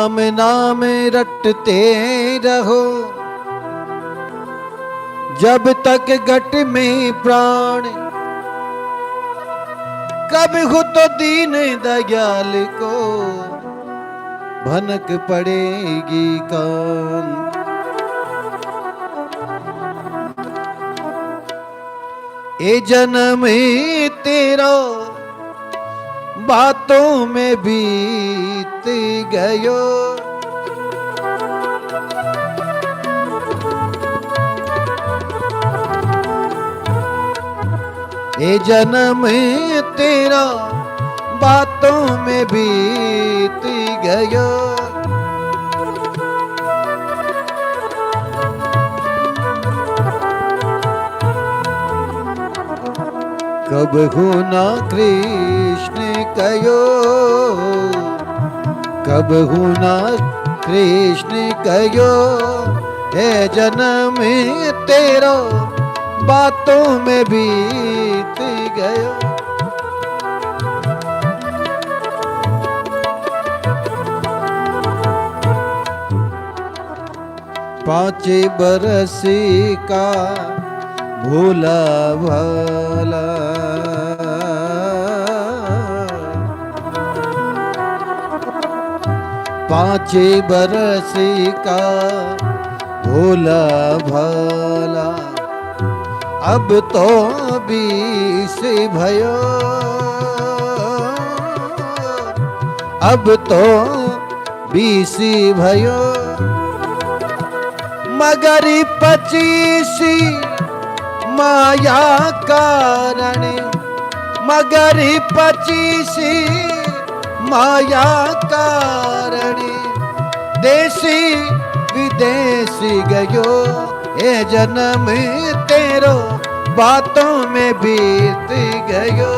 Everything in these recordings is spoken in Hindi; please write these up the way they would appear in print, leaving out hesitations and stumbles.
राम नाम रटते रहो, जब तक घट में प्राण, कब हो तो दीन दयाल को भनक पड़ेगी कान। ए जन्म तेरा बातों में बीत गयो, ए जन्म तेरा बातों में बीत गयो। कब ना कृष्ण कयो, कब ना कृष्ण कयो, हे जन्म तेरा बातों में बीत गयो। पाँच बरस का भोला भाला, पाँच बरस का भोला भाला, अब तो 20 भयो, अब तो 20 भयो, मगर 25 माया कारण, मगर 25 माया कारण, देशी विदेशी गयो, ए जन्म तेरो बातों में बीत गयो।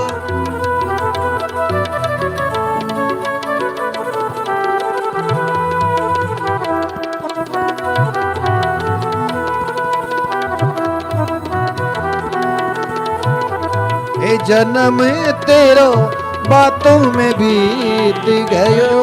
ए जन्म तेरो बातों में बीत गयो।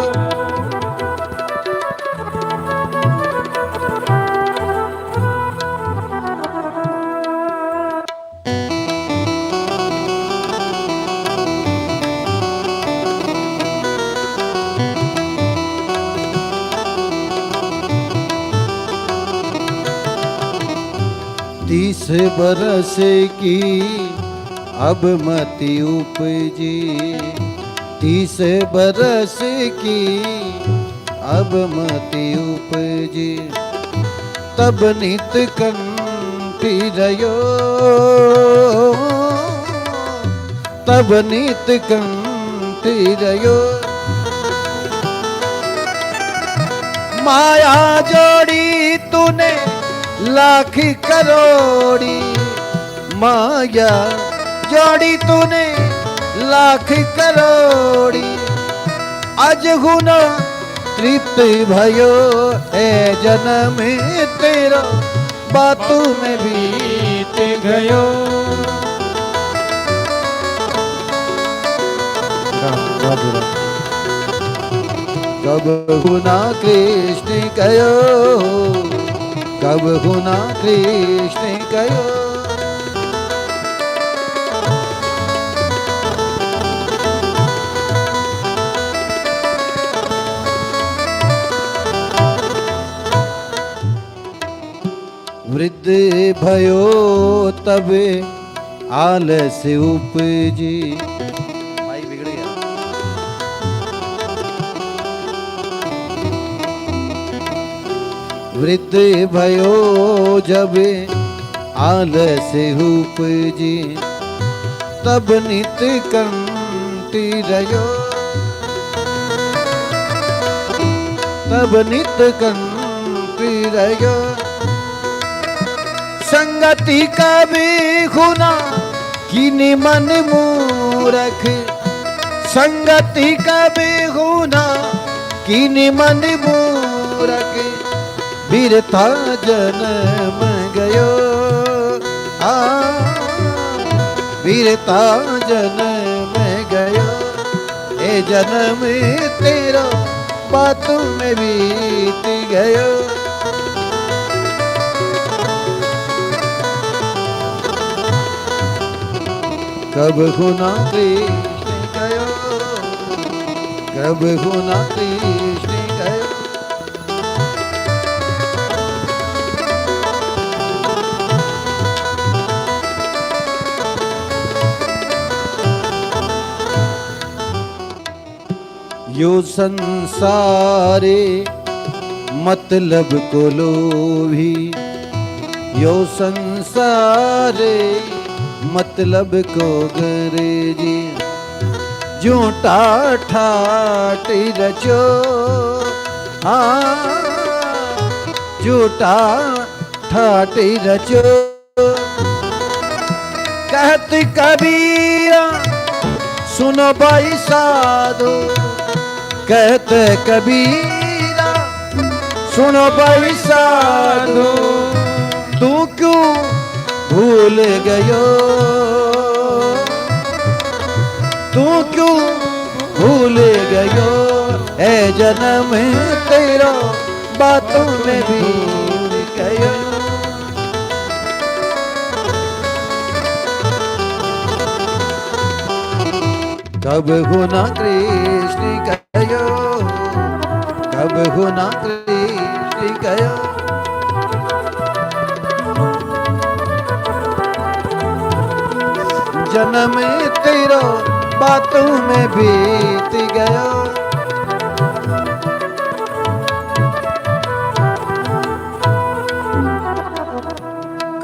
तीस बरस की अब मति उपजी, 30 बरस की अब मति उपजी, तब नित कंठी रयो, तब नित कंठी रयो। माया जोड़ी तूने लाख करोड़ी, माया जोड़ी तूने लाख करोड़ी, आज गुना तृप्त भयो, ए जन्म तेरा बातों में बीत गयो। कब गुना कृष्ण कयो, कब गुना कृष्ण कयो। वृद्ध भयो तब आलस उपजी, भाई बिगड़ गया। वृद्ध भयो जब आलस उपजी, तब नित कंठी रयो, तब नित कंठी रयो। संगति का भी खुना किनी मन मूरख, संगति का भी खुना किनी मन मूरख, वीरता जन्म गयो, वीरता जन्म गयो। ए जन्म तेरा बातों में बीत गयो। कब गुना कृष्ण गयो, कब गुना कृष्ण गयो। यो संसारे मतलब को लोभी, यो संसारे मतलब को गरजी। झूठा ठाट रचो, हाँ झूठा ठाट रचो। कहते कबीरा सुनो भाई साधो, कहते कबीरा सुनो भाई साधो। तू क्यों भूल गयो, तू क्यों भूल गयो। ए जन्म तेरा बातों में बीत गयो। कब गुना कृष्ण गयो, कब गुना कृष्ण गयो। जन्म तेरा बातों में बीत गया।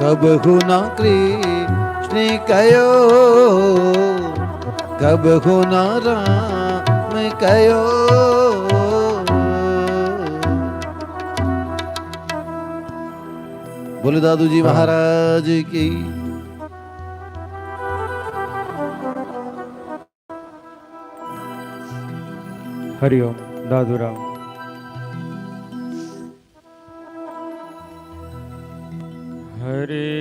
कब गुना कृष्ण कयो, कब गुना राम कयो। बोले दादू जी महाराज की। हरिओम दादूराम। हरे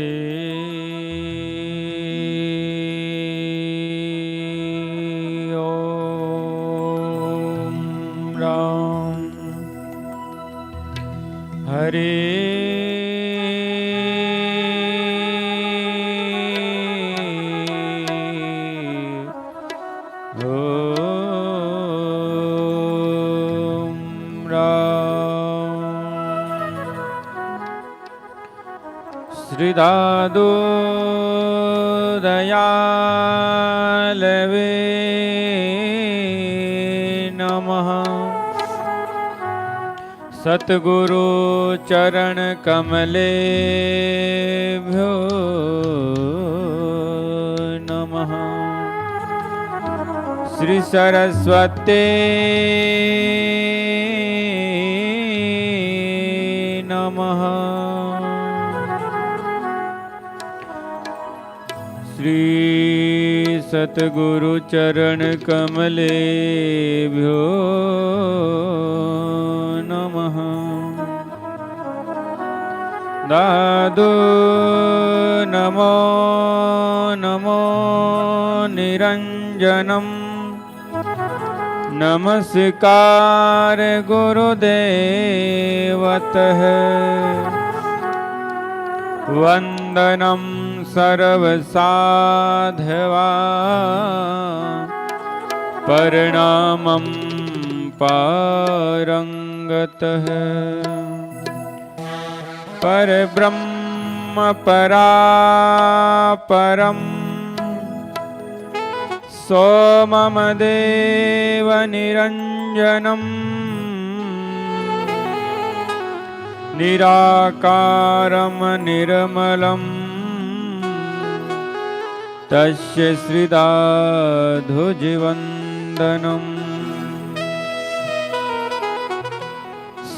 ओम राम, हरे श्री दादू दयालवे नमः। सतगुरु चरण कमलेभ्यो नमः। श्री सरस्वती नमः। श्री सतगुरु चरण कमलेभ्यो नमः। दादू नमो नमो निरंजनम। नमस्कार गुरुदेवतः। वंदनम सर्वसाधवा, प्रणामं पारंगतः। परब्रह्म परापरम् सोमम देव निरंजनम्। निराकारं निर्मलं तस्य श्रीदाधुजिवन्दनम्।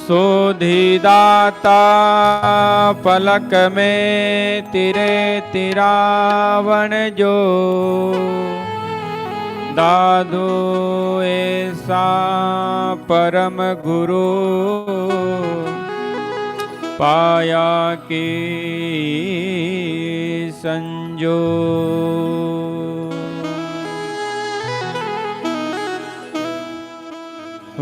सोधिदाता पलक में तिरे तिरावन जो। दादू ऐसा परम गुरु पाया की संजो।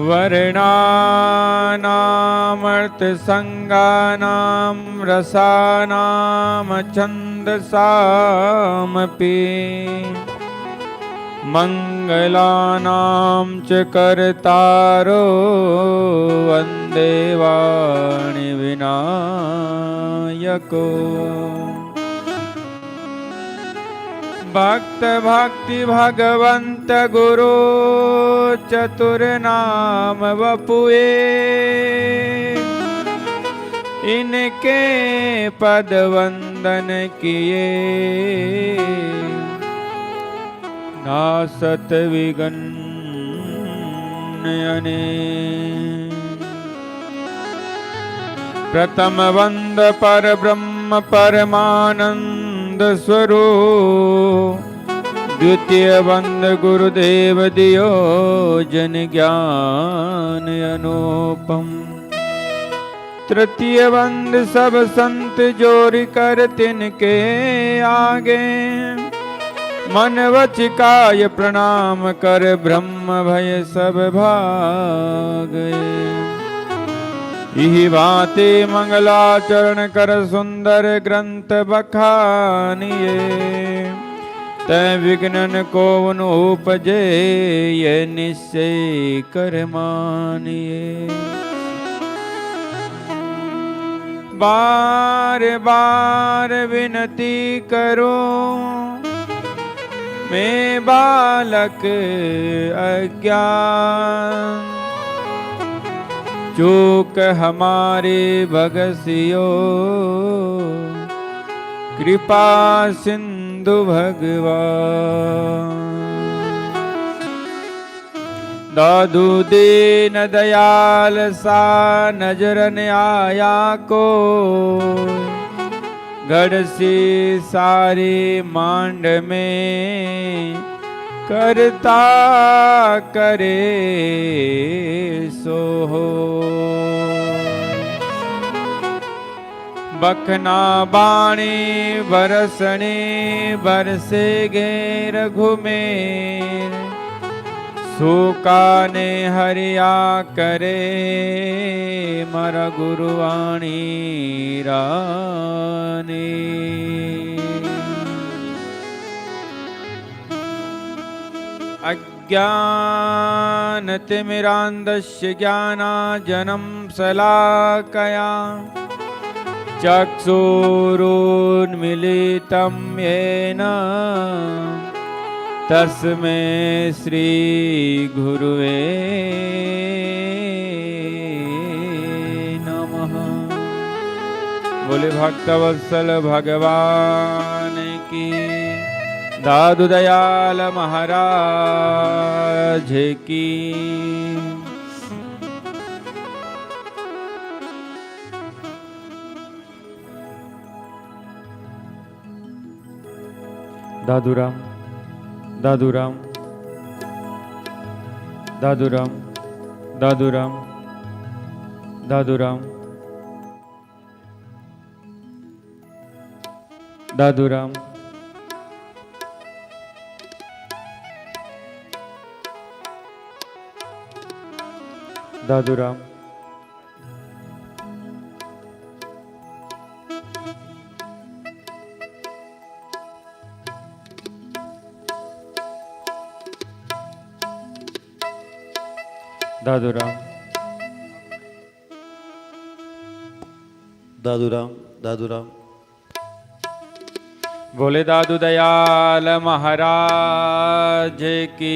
वर्णानामर्थसङ्गानां रसानां छन्दसामपि मङ्गलानां च कर्तारो वन्दे वाणिविनायको भक्त भक्ति भगवंत गुरु चतुर नाम वपुए इनके पद वंदन किए नासत विगण्यने प्रथम वंद पर ब्रह्म परमानंद स्वरूप द्वितीय वंद गुरुदेव दियो जन ज्ञान अनुपम तृतीय वंद सब संत जोरि कर तिनके आगे मन वच काय प्रणाम कर ब्रह्म भय सब भागे इहि भांति मंगलाचरण कर सुंदर ग्रंथ बखानिए तय विघ्नन को उपजे ये निश्चय कर मानिए बार बार विनती करो मैं बालक अज्ञान चूक हमारे भगसियो कृपा सिंधु भगवान दादू दीन दयाल सा नजर न आया को गढ़ सी सारी मांड में करता करे सो हो बखना बाणी बरसने बरसे गे रघुमेर सूकाने हरिया करे मरा गुरुवाणी रानी अज्ञान तिमिरान्धस्य ज्ञानाञ्जनं शलाकया चक्षुरुन्मीलितं येन तस्मै श्री गुरुवे नमः। बोले भक्तवत्सल भगवान की दादू दयाल महाराज की दादूराम दादूराम दादूराम दादूराम दादूराम दादूराम दादूराम दादूराम दादूराम दादूराम बोले दादू दयाल महाराज की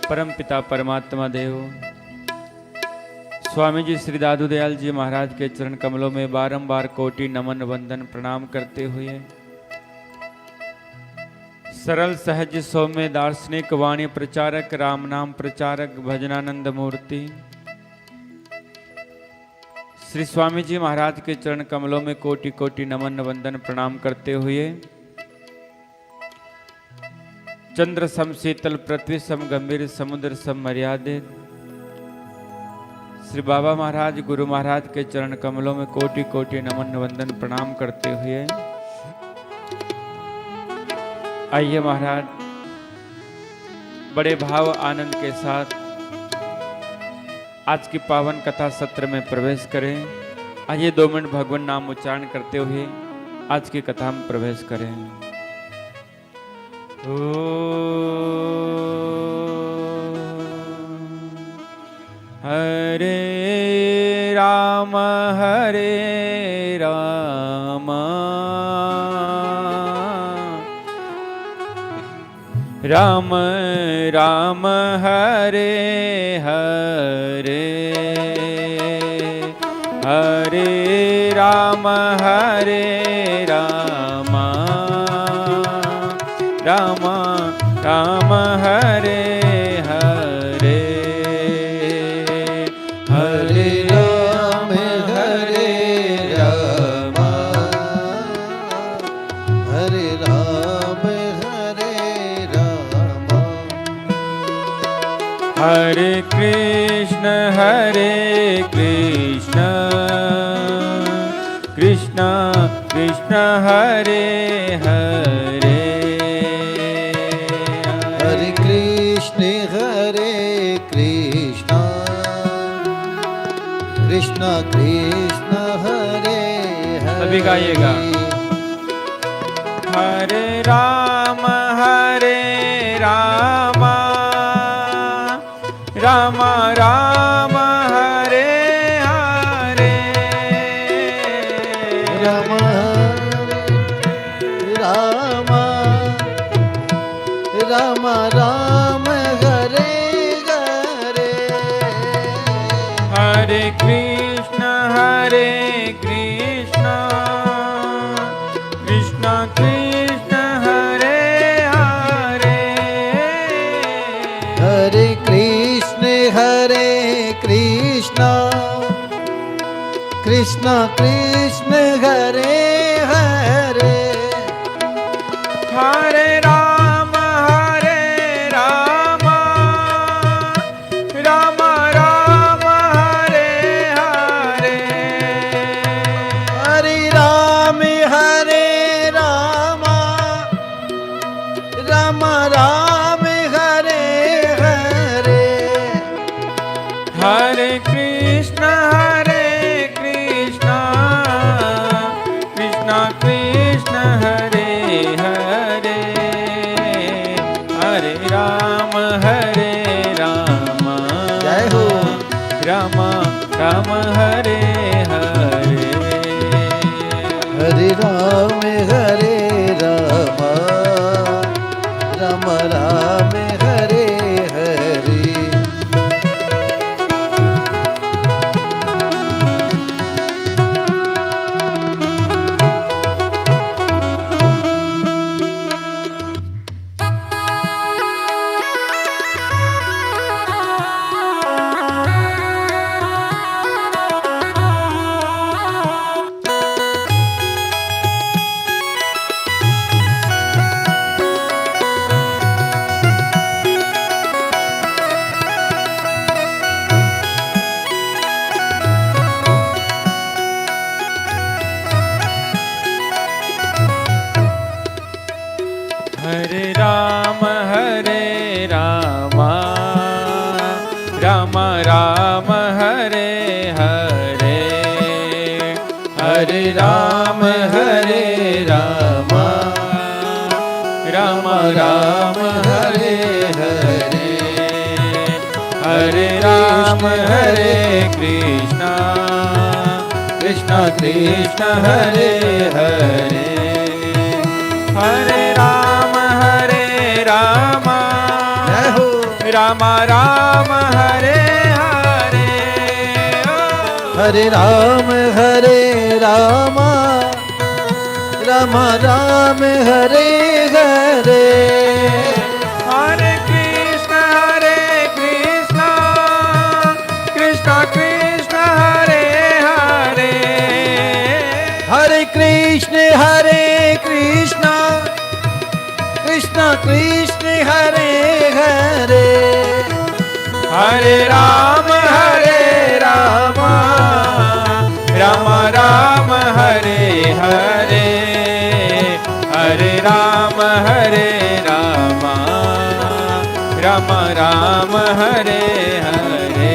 परम पिता परमात्मा देव स्वामी जी श्री दादू दयाल जी महाराज के चरण कमलों में बारंबार कोटि नमन वंदन प्रणाम करते हुए सरल सहज सौम्य दार्शनिक वाणी प्रचारक राम नाम प्रचारक भजनानंद मूर्ति श्री स्वामी जी महाराज के चरण कमलों में कोटि कोटि नमन वंदन प्रणाम करते हुए चंद्र सम शीतल पृथ्वी सम गंभीर समुद्र सम मर्यादित श्री बाबा महाराज गुरु महाराज के चरण कमलों में कोटि कोटि नमन वंदन प्रणाम करते हुए आइए महाराज बड़े भाव आनंद के साथ आज की पावन कथा सत्र में प्रवेश करें। आइए 2 मिनट भगवान नाम उच्चारण करते हुए आज की कथा में प्रवेश करें। हरे राम राम राम हरे हरे हरे राम राम राम हरे हरे हरे राम हरे राम हरे कृष्ण कृष्ण कृष्ण हरे हरे हरे कृष्ण कृष्ण कृष्ण हरे हरे। सभी गाइएगा। हरे राम राम राम हरे हरे राम राम राम राम हरे हरे। हरे कृष्ण कृष्ण कृष्ण हरे हरे हरे कृष्ण कृष्ण कृष्ण हरे हरे। हरे राम राम राम हरे हरे हरे राम राम राम हरे हरे। हरे कृष्ण कृष्ण कृष्ण हरे हरे हरे राम जय हो। राम राम हरे हरे हरे राम राम राम हरे हरे। हरे राम राम राम हरे हरे हरे राम राम राम हरे हरे हरे राम कृष्ण कृष्ण हरे हरे हरे राम राम राम हरे हरे हरे राम राम राम हरे हरे। हरे कृष्ण कृष्ण कृष्ण हरे हरे हरे कृष्ण कृष्ण कृष्ण हरे हरे। हरे राम राम राम हरे हरे हरे राम राम राम हरे हरे,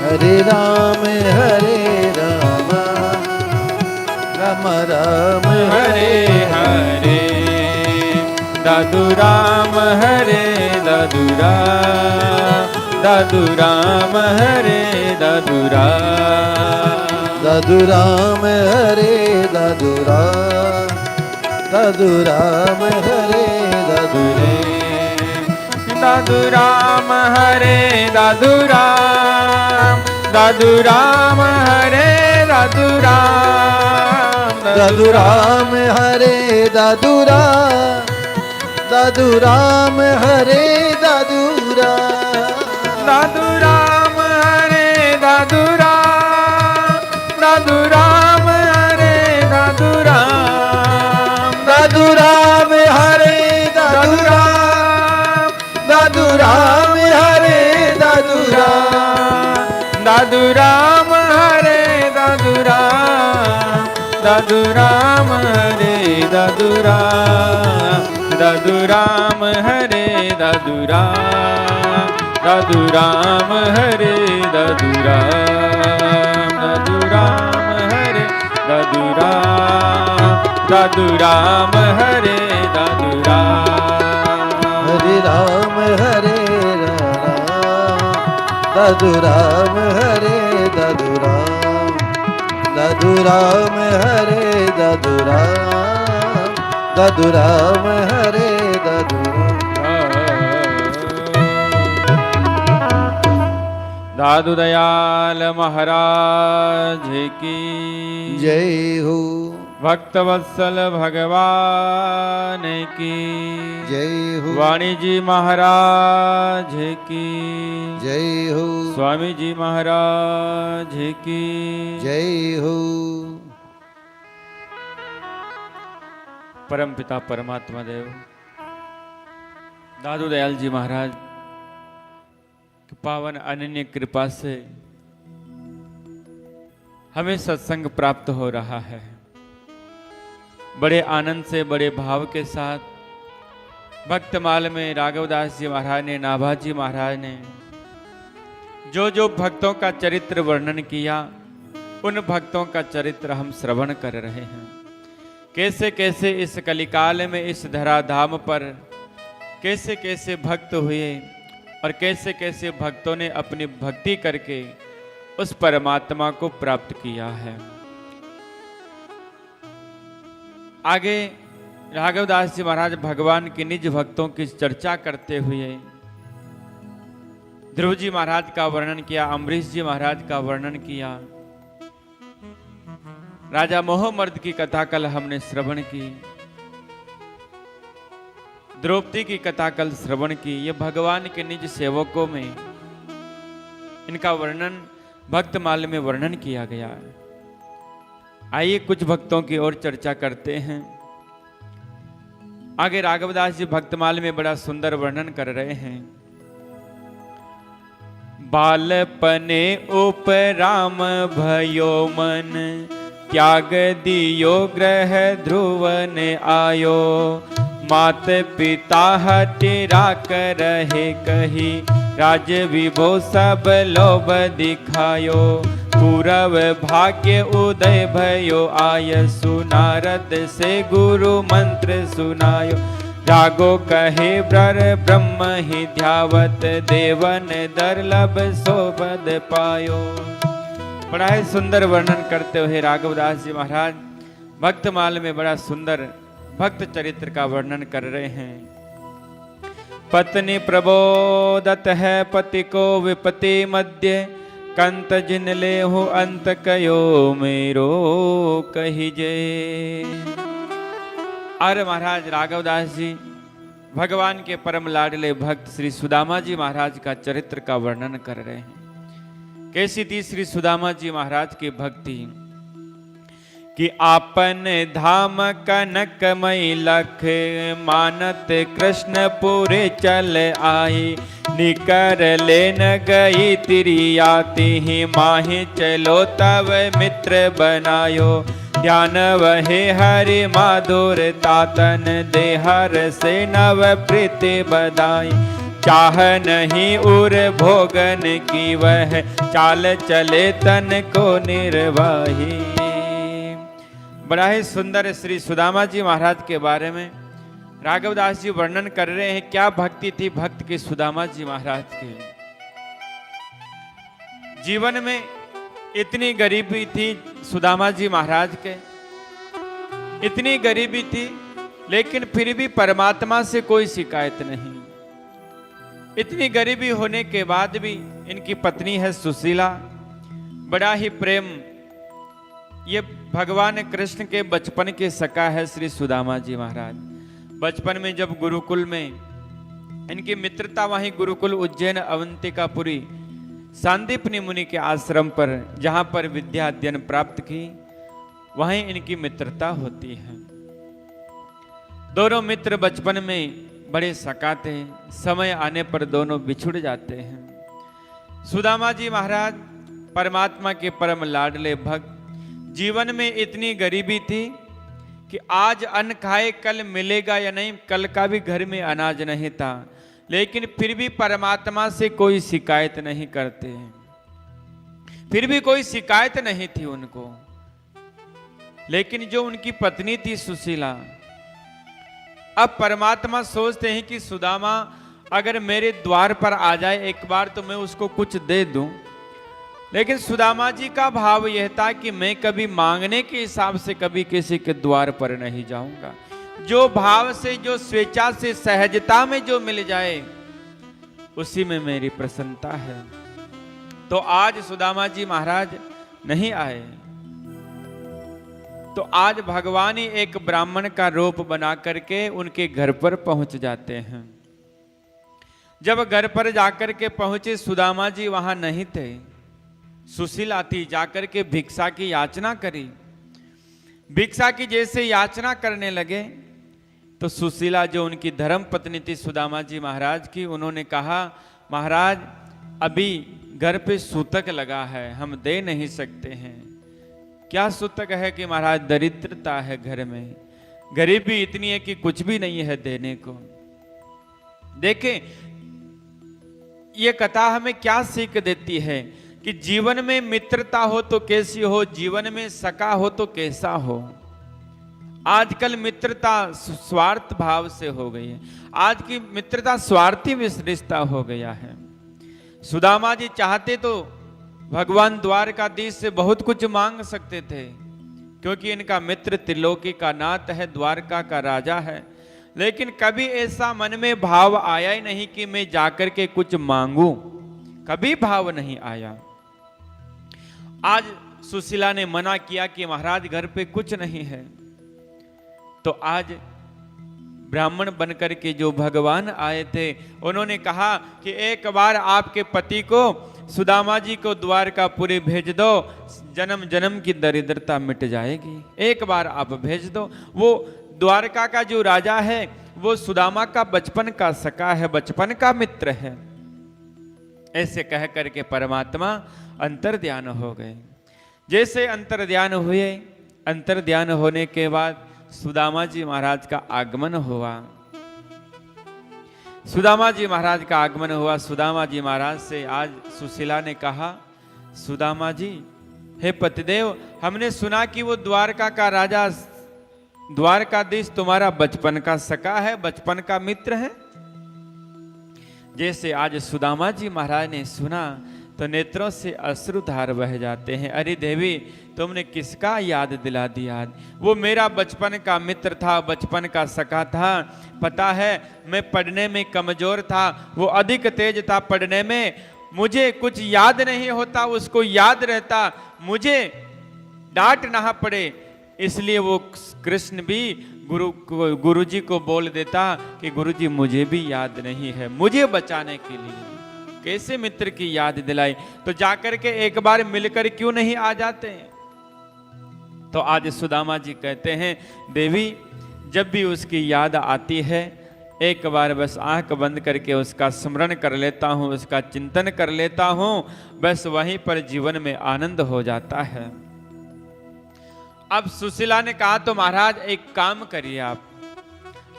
हरे राम राम राम हरे हरे, दादू राम हरे दादू राम, दादू राम हरे दादू राम, दादू राम हरे दादू राम, दादू राम हरे दादू रे, दादू राम हरे दादू राम, दादू राम हरे दादू राम, दादू राम हरे दादू राम, दादू राम हरे दादू राम, दादू राम हरे दादू राम, दादू राम हरे दादू राम, दादू राम हरे दादू राम, दादू राम हरे दादू राम, दादू राम हरे दादू राम, दादू राम हरे दादू राम, दादू राम हरे दादू राम, दादू राम हरे दादू राम, दादू राम हरे दादू राम, दादू राम हरे दादू राम, हरे राम हरे राम, दादू राम हरे दादू राम, दादू राम हरे दादू राम, दादू राम हरे दादू दादू दयाल महाराज की जय हो, भक्त वत्सल भगवान की जय हो, वाणी जी महाराज की जय हो, स्वामी जी महाराज की जय हो। परम पिता परमात्मा देव दादू दयाल जी महाराज की पावन अनन्य कृपा से हमें सत्संग प्राप्त हो रहा है। बड़े आनंद से बड़े भाव के साथ भक्तमाल में राघवदास जी महाराज ने, नाभाजी महाराज ने जो जो भक्तों का चरित्र वर्णन किया, उन भक्तों का चरित्र हम श्रवण कर रहे हैं। कैसे कैसे इस कलिकाल में इस धराधाम पर कैसे कैसे भक्त हुए और कैसे कैसे भक्तों ने अपनी भक्ति करके उस परमात्मा को प्राप्त किया है। आगे राघवदास जी महाराज भगवान के निज भक्तों की चर्चा करते हुए ध्रुव जी महाराज का वर्णन किया, अम्बरीश जी महाराज का वर्णन किया, राजा मोहमर्द की कथा कल हमने श्रवण की, द्रौपदी की कथा कल श्रवण की। ये भगवान के निज सेवकों में इनका वर्णन भक्तमाल में वर्णन किया गया है। आइए कुछ भक्तों की ओर चर्चा करते हैं। आगे राघवदास जी भक्तमाल में बड़ा सुंदर वर्णन कर रहे हैं। बालपने उपराम भयो मन, त्याग दियो ग्रह ध्रुवन आयो, मात पिता हटिरा करहे कही, राज विभो सब लोभ दिखायो, पूरव भाग्य उदय भयो आय, सुनारद से गुरु मंत्र सुनायो, रागो कहे ब्रर ब्रह्म ही ध्यावत, देवन दर्लभ सोपद पायो। बड़ा ही सुंदर वर्णन करते हुए राघवदास जी महाराज भक्तमाल में बड़ा सुंदर भक्त चरित्र का वर्णन कर रहे हैं। पत्नी प्रबोदत है पति को विपत्ति मध्य, कंत जिन ले हो अंत कयो मेरो कहिजे। और महाराज राघवदास जी भगवान के परम लाडले भक्त श्री सुदामा जी महाराज का चरित्र का वर्णन कर रहे हैं। कैसी थी श्री सुदामा जी महाराज की भक्ति कि आपन धाम कनकमयी लख, मानत कृष्ण पूरे चल आई, निकर लेन गई तिरियाती ही, माही चलो तब मित्र बनायो, ध्यान वहे हरि माधुर तातन, देहर से नव प्रीति बधाई, चाह नहीं उर भोगन की वह, चाल चले तन को निर्वाही। बड़ा ही सुंदर श्री सुदामा जी महाराज के बारे में राघवदास जी वर्णन कर रहे हैं। क्या भक्ति थी भक्त के सुदामा जी महाराज की। जीवन में इतनी गरीबी थी सुदामा जी महाराज के, इतनी गरीबी थी, लेकिन फिर भी परमात्मा से कोई शिकायत नहीं। इतनी गरीबी होने के बाद भी इनकी पत्नी है सुशीला, बड़ा ही प्रेम, ये भगवान कृष्ण के बचपन के सखा है श्री सुदामा जी महाराज। बचपन में जब गुरुकुल में इनकी मित्रता, वहीं गुरुकुल उज्जैन अवंतिकापुरी सांदीपनि मुनि के आश्रम पर, जहां पर विद्या अध्ययन प्राप्त की, वहीं इनकी मित्रता होती है। दोनों मित्र बचपन में बड़े सखा थे, समय आने पर दोनों बिछुड़ जाते हैं। सुदामा जी महाराज परमात्मा के परम लाडले भक्त। जीवन में इतनी गरीबी थी कि आज अन्न खाए कल मिलेगा या नहीं, कल का भी घर में अनाज नहीं था, लेकिन फिर भी परमात्मा से कोई शिकायत नहीं करते हैं। फिर भी कोई शिकायत नहीं थी उनको। लेकिन जो उनकी पत्नी थी सुशीला, अब परमात्मा सोचते हैं कि सुदामा अगर मेरे द्वार पर आ जाए एक बार तो मैं उसको कुछ दे दूं। लेकिन सुदामा जी का भाव यह था कि मैं कभी मांगने के हिसाब से कभी किसी के द्वार पर नहीं जाऊंगा। जो भाव से, जो स्वेच्छा से, सहजता में जो मिल जाए उसी में मेरी प्रसन्नता है। तो आज सुदामा जी महाराज नहीं आए, तो आज भगवान ही एक ब्राह्मण का रूप बना करके उनके घर पर पहुंच जाते हैं। जब घर पर जाकर के पहुंचे, सुदामा जी वहां नहीं थे। सुशीला थी, जाकर के भिक्षा की याचना करी। भिक्षा की जैसे याचना करने लगे तो सुशीला, जो उनकी धर्म पत्नी थी सुदामा जी महाराज की, उन्होंने कहा, महाराज अभी घर पे सूतक लगा है, हम दे नहीं सकते हैं। क्या सूतक है कि महाराज दरिद्रता है घर में, गरीबी इतनी है कि कुछ भी नहीं है देने को। देखें ये कथा हमें क्या सीख देती है कि जीवन में मित्रता हो तो कैसी हो, जीवन में सखा हो तो कैसा हो। आजकल मित्रता स्वार्थ भाव से हो गई है, आज की मित्रता स्वार्थी रिश्ता हो गया है। सुदामा जी चाहते तो भगवान द्वारकाधीश से बहुत कुछ मांग सकते थे, क्योंकि इनका मित्र त्रिलोकी का नाथ है, द्वारका का राजा है। लेकिन कभी ऐसा मन में भाव आया ही नहीं कि मैं जाकर के कुछ मांगूं, कभी भाव नहीं आया। आज सुशीला ने मना किया कि महाराज घर पे कुछ नहीं है, तो आज ब्राह्मण बनकर के जो भगवान आए थे, उन्होंने कहा कि एक बार आपके पति को, सुदामा जी को द्वारकापुरी भेज दो, जन्म जन्म की दरिद्रता मिट जाएगी। एक बार आप भेज दो। वो द्वारका का जो राजा है वो सुदामा का बचपन का सखा है, बचपन का मित्र है। ऐसे कह करके परमात्मा अंतर्ध्यान हो गए। जैसे अंतर्ध्यान हुए, अंतर्ध्यान होने के बाद सुदामा जी महाराज का आगमन हुआ। सुदामा जी महाराज का आगमन हुआ। सुदामा जी महाराज से आज सुशीला ने कहा, सुदामा जी, हे पतिदेव, हमने सुना कि वो द्वारका का राजा द्वारकाधीश तुम्हारा बचपन का सखा है, बचपन का मित्र है। जैसे आज सुदामा जी महाराज ने सुना तो नेत्रों से अश्रुधार बह जाते हैं। अरे देवी, तुमने किसका याद दिला दिया? वो मेरा बचपन का मित्र था, बचपन का सखा था। पता है मैं पढ़ने में कमजोर था, वो अधिक तेज था पढ़ने में, मुझे कुछ याद नहीं होता, उसको याद रहता, मुझे डांट ना पड़े, इसलिए वो कृष्ण भी गुरुजी को बोल देता कि गुरुजी मुझे भी याद नहीं है, मुझे बचाने के लिए। कैसे मित्र की याद दिलाई? तो जाकर के एक बार मिलकर क्यों नहीं आ जाते हैं? तो आज सुदामा जी कहते हैं, देवी, जब भी उसकी याद आती है, एक बार बस आंख बंद करके उसका स्मरण कर लेता हूं, उसका चिंतन कर लेता हूं, बस वहीं पर जीवन में आनंद हो जाता है। अब सुशीला ने कहा, तो महाराज एक काम करिए,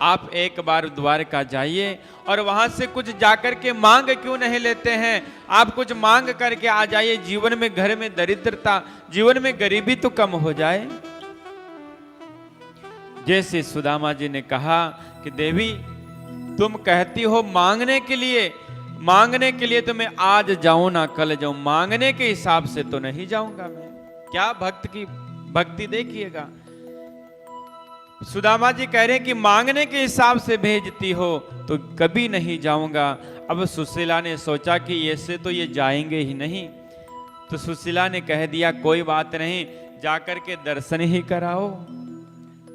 आप एक बार द्वारका जाइए और वहां से कुछ जाकर के मांग क्यों नहीं लेते हैं? आप कुछ मांग करके आ जाइए, जीवन में घर में दरिद्रता, जीवन में गरीबी तो कम हो जाए। जैसे सुदामा जी ने कहा कि देवी तुम कहती हो मांगने के लिए तो मैं आज जाऊं ना कल जाऊं, मांगने के हिसाब से तो नहीं जाऊंगा मैं। क्या भक्त की भक्ति देखिएगा। सुदामा जी कह रहे हैं कि मांगने के हिसाब से भेजती हो तो कभी नहीं जाऊंगा। अब सुशीला ने सोचा कि ऐसे तो ये जाएंगे ही नहीं, तो सुशीला ने कह दिया कोई बात नहीं, जाकर के दर्शन ही कराओ।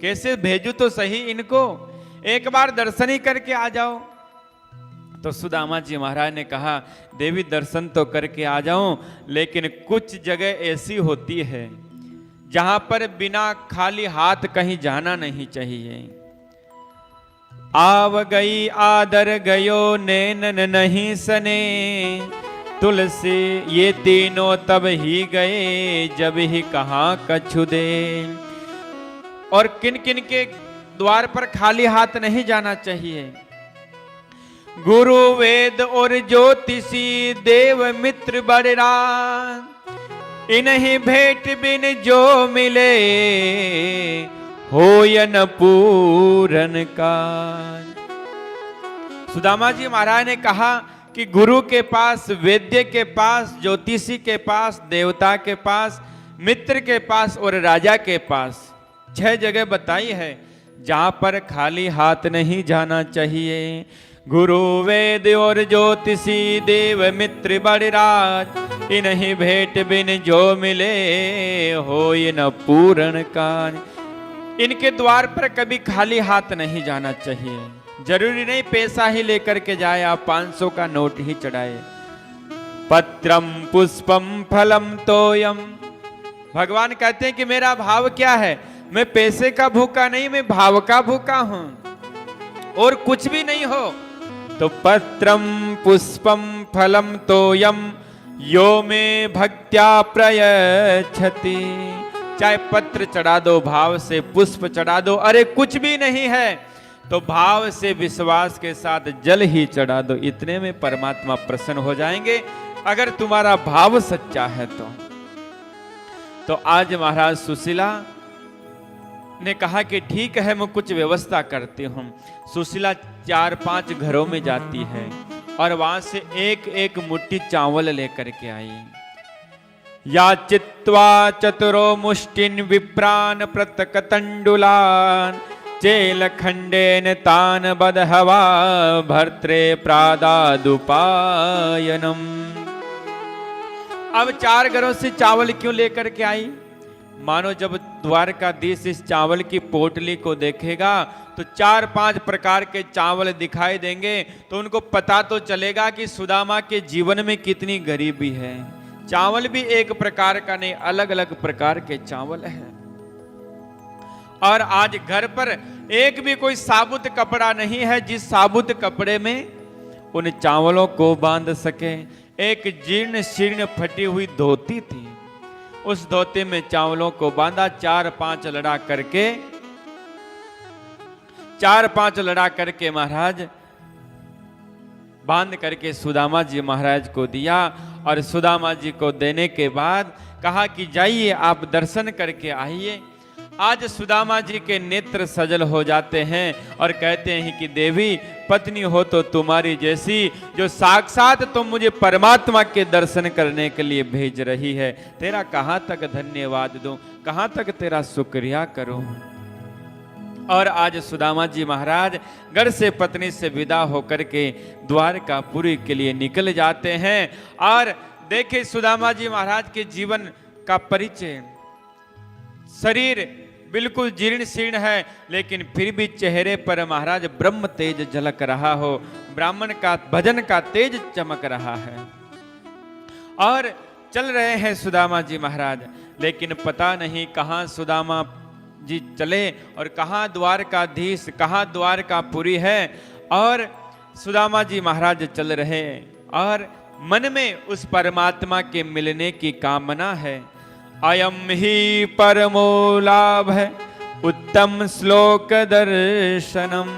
कैसे भेजू तो सही इनको, एक बार दर्शन ही करके आ जाओ। तो सुदामा जी महाराज ने कहा देवी दर्शन तो करके आ जाऊं, लेकिन कुछ जगह ऐसी होती है जहां पर बिना खाली हाथ कहीं जाना नहीं चाहिए। आव गई आदर गयो नैनन नहीं सने, तुलसी ये तीनों तब ही गए जब ही कहाँ कछु दे। और किन किन के द्वार पर खाली हाथ नहीं जाना चाहिए? गुरु वेद और ज्योतिषी देव मित्र बड़रा, इन्हीं भेंट बिन जो मिले होयन पूरन का। सुदामा जी महाराज ने कहा कि गुरु के पास, वेद्य के पास, ज्योतिषी के पास, देवता के पास, मित्र के पास और राजा के पास 6 जगह बताई है जहां पर खाली हाथ नहीं जाना चाहिए। गुरु वेद और ज्योतिषी देव मित्र बड़राज, इन्हीं भेंट बिन जो मिले होय न पूर्ण काज। इनके द्वार पर कभी खाली हाथ नहीं जाना चाहिए। जरूरी नहीं पैसा ही लेकर के जाए, आप 500 का नोट ही चढ़ाए। पत्रम पुष्पम फलम तोयम, भगवान कहते हैं कि मेरा भाव क्या है? मैं पैसे का भूखा नहीं, मैं भाव का भूखा हूं, और कुछ भी नहीं हो तो पत्रम पुष्पम फलम तोयम यो में भक्त्या प्रयच्छति। चाहे पत्र चढ़ा दो, भाव से पुष्प चढ़ा दो, अरे कुछ भी नहीं है तो भाव से विश्वास के साथ जल ही चढ़ा दो, इतने में परमात्मा प्रसन्न हो जाएंगे अगर तुम्हारा भाव सच्चा है तो आज महाराज सुशीला ने कहा कि ठीक है मैं कुछ व्यवस्था करती हूं। सुशीला 4-5 घरों में जाती है और वहां से एक मुट्ठी चावल लेकर के आई। या चित्वा चतुरो मुष्टिन विप्रान प्रतकतंडुलान चेल खंडेन तान बदहवा भर्त्रे प्रादादुपायनम। अब 4 घरों से चावल क्यों लेकर के आई? मानो जब द्वारकाधीश इस चावल की पोटली को देखेगा तो 4-5 प्रकार के चावल दिखाई देंगे, तो उनको पता तो चलेगा कि सुदामा के जीवन में कितनी गरीबी है। चावल भी एक प्रकार का नहीं, अलग अलग प्रकार के चावल है। और आज घर पर एक भी कोई साबुत कपड़ा नहीं है जिस साबुत कपड़े में उन चावलों को बांध सके। एक जीर्ण शीर्ण फटी हुई धोती थी, उस धोती में चावलों को बांधा। 4-5 लड़ा करके महाराज बांध करके सुदामा जी महाराज को दिया। और सुदामा जी को देने के बाद कहा कि जाइए आप दर्शन करके आइए। आज सुदामा जी के नेत्र सजल हो जाते हैं और कहते हैं कि देवी पत्नी हो तो तुम्हारी जैसी, जो साक्षात तुम मुझे परमात्मा के दर्शन करने के लिए भेज रही है, तेरा कहां तक धन्यवाद दूं, कहां तक तेरा शुक्रिया करूं। और आज सुदामा जी महाराज घर से पत्नी से विदा होकर के द्वारकापुरी के लिए निकल जाते हैं। और देखे सुदामा जी महाराज के जीवन का परिचय। शरीर बिल्कुल जीर्ण शीर्ण है, लेकिन फिर भी चेहरे पर महाराज ब्रह्म तेज झलक रहा हो, ब्राह्मण का भजन का तेज चमक रहा है। और चल रहे हैं सुदामा जी महाराज, लेकिन पता नहीं कहां सुदामा जी चले और कहां द्वारकाधीश, कहां द्वारकापुरी है। और सुदामा जी महाराज चल रहे और मन में उस परमात्मा के मिलने की कामना है। अयम ही परमो लाभ है उत्तम श्लोक दर्शनम।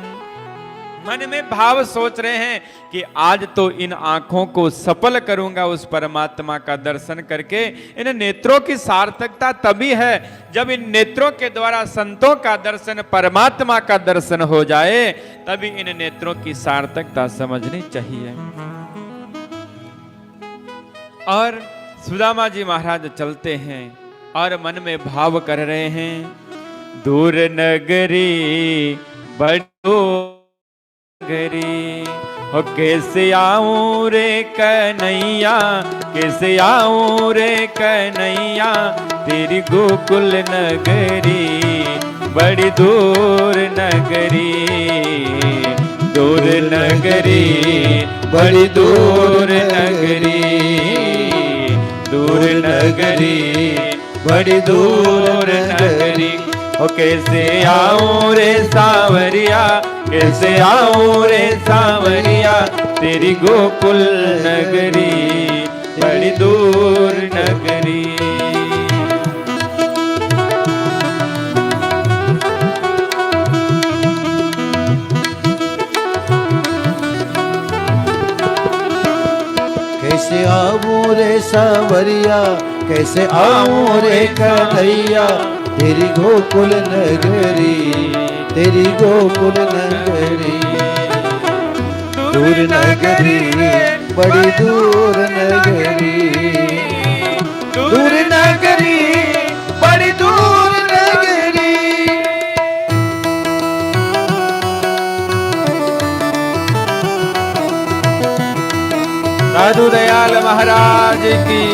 मन में भाव सोच रहे हैं कि आज तो इन आंखों को सफल करूंगा उस परमात्मा का दर्शन करके। इन नेत्रों की सार्थकता तभी है जब इन नेत्रों के द्वारा संतों का दर्शन, परमात्मा का दर्शन हो जाए, तभी इन नेत्रों की सार्थकता समझनी चाहिए। और सुदामा जी महाराज चलते हैं और मन में भाव कर रहे हैं, दूर नगरी बड़ो नगरी, हो कैसे आऊं रे कन्हैया, कैसे आऊं रे कन्हैया, तेरी गोकुल नगरी बड़ी दूर नगरी, दूर नगरी बड़ी दूर नगरी, दूर नगरी बड़ी दूर नगरी, ओ कैसे आऊं रे सांवरिया, कैसे आऊं रे सांवरिया, तेरी गोकुल नगरी बड़ी दूर नगरी। कैसे आऊं रे सांवरिया, कैसे आऊं रे कन्हैया, तेरी गोकुल नगरी, तेरी गोकुल नगरी, दूर नगरी बड़ी दूर नगरी, दूर नगरी बड़ी दूर नगरी। साधु दयाल महाराज की।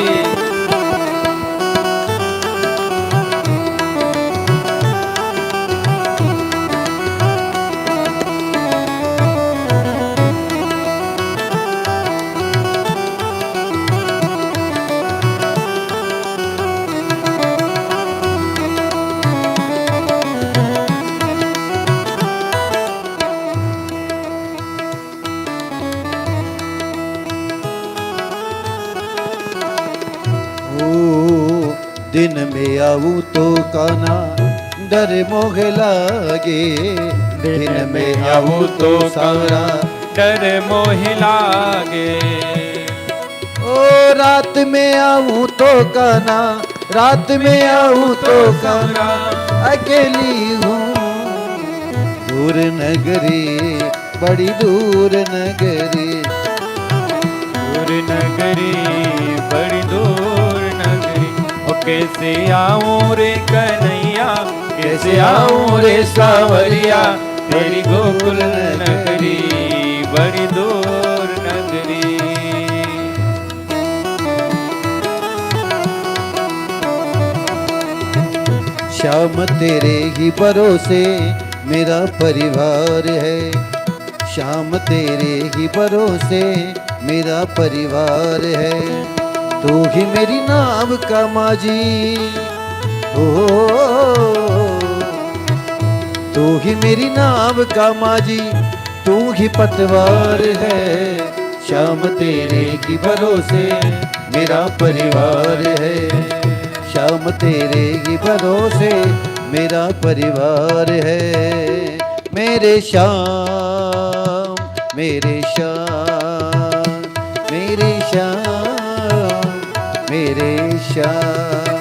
दिन में आऊं तो काना डर मोह लागे, दिन में आऊं तो सारा डर मोह लागे, ओ रात में आऊं तो काना, रात में आऊं तो काना, अकेली हूँ दूर नगरी बड़ी दूर नगरी, दूर नगरी बड़ी दूर नगरी, ओ कैसे आऊं रे कन्हैया, कैसे आऊं रे सांवरिया, तेरी गोकुल नगरी बड़ी दूर नगरी। श्याम तेरे ही भरोसे मेरा परिवार है, श्याम तेरे ही भरोसे मेरा परिवार है, तू ही मेरी नाव का माझी, ओ तू ही मेरी नाव का माझी, तू ही पतवार है, श्याम तेरे ही भरोसे मेरा परिवार है, श्याम तेरे ही भरोसे मेरा परिवार है, मेरे श्याम मेरे श्याम मेरे श्याम मेरे श्याम।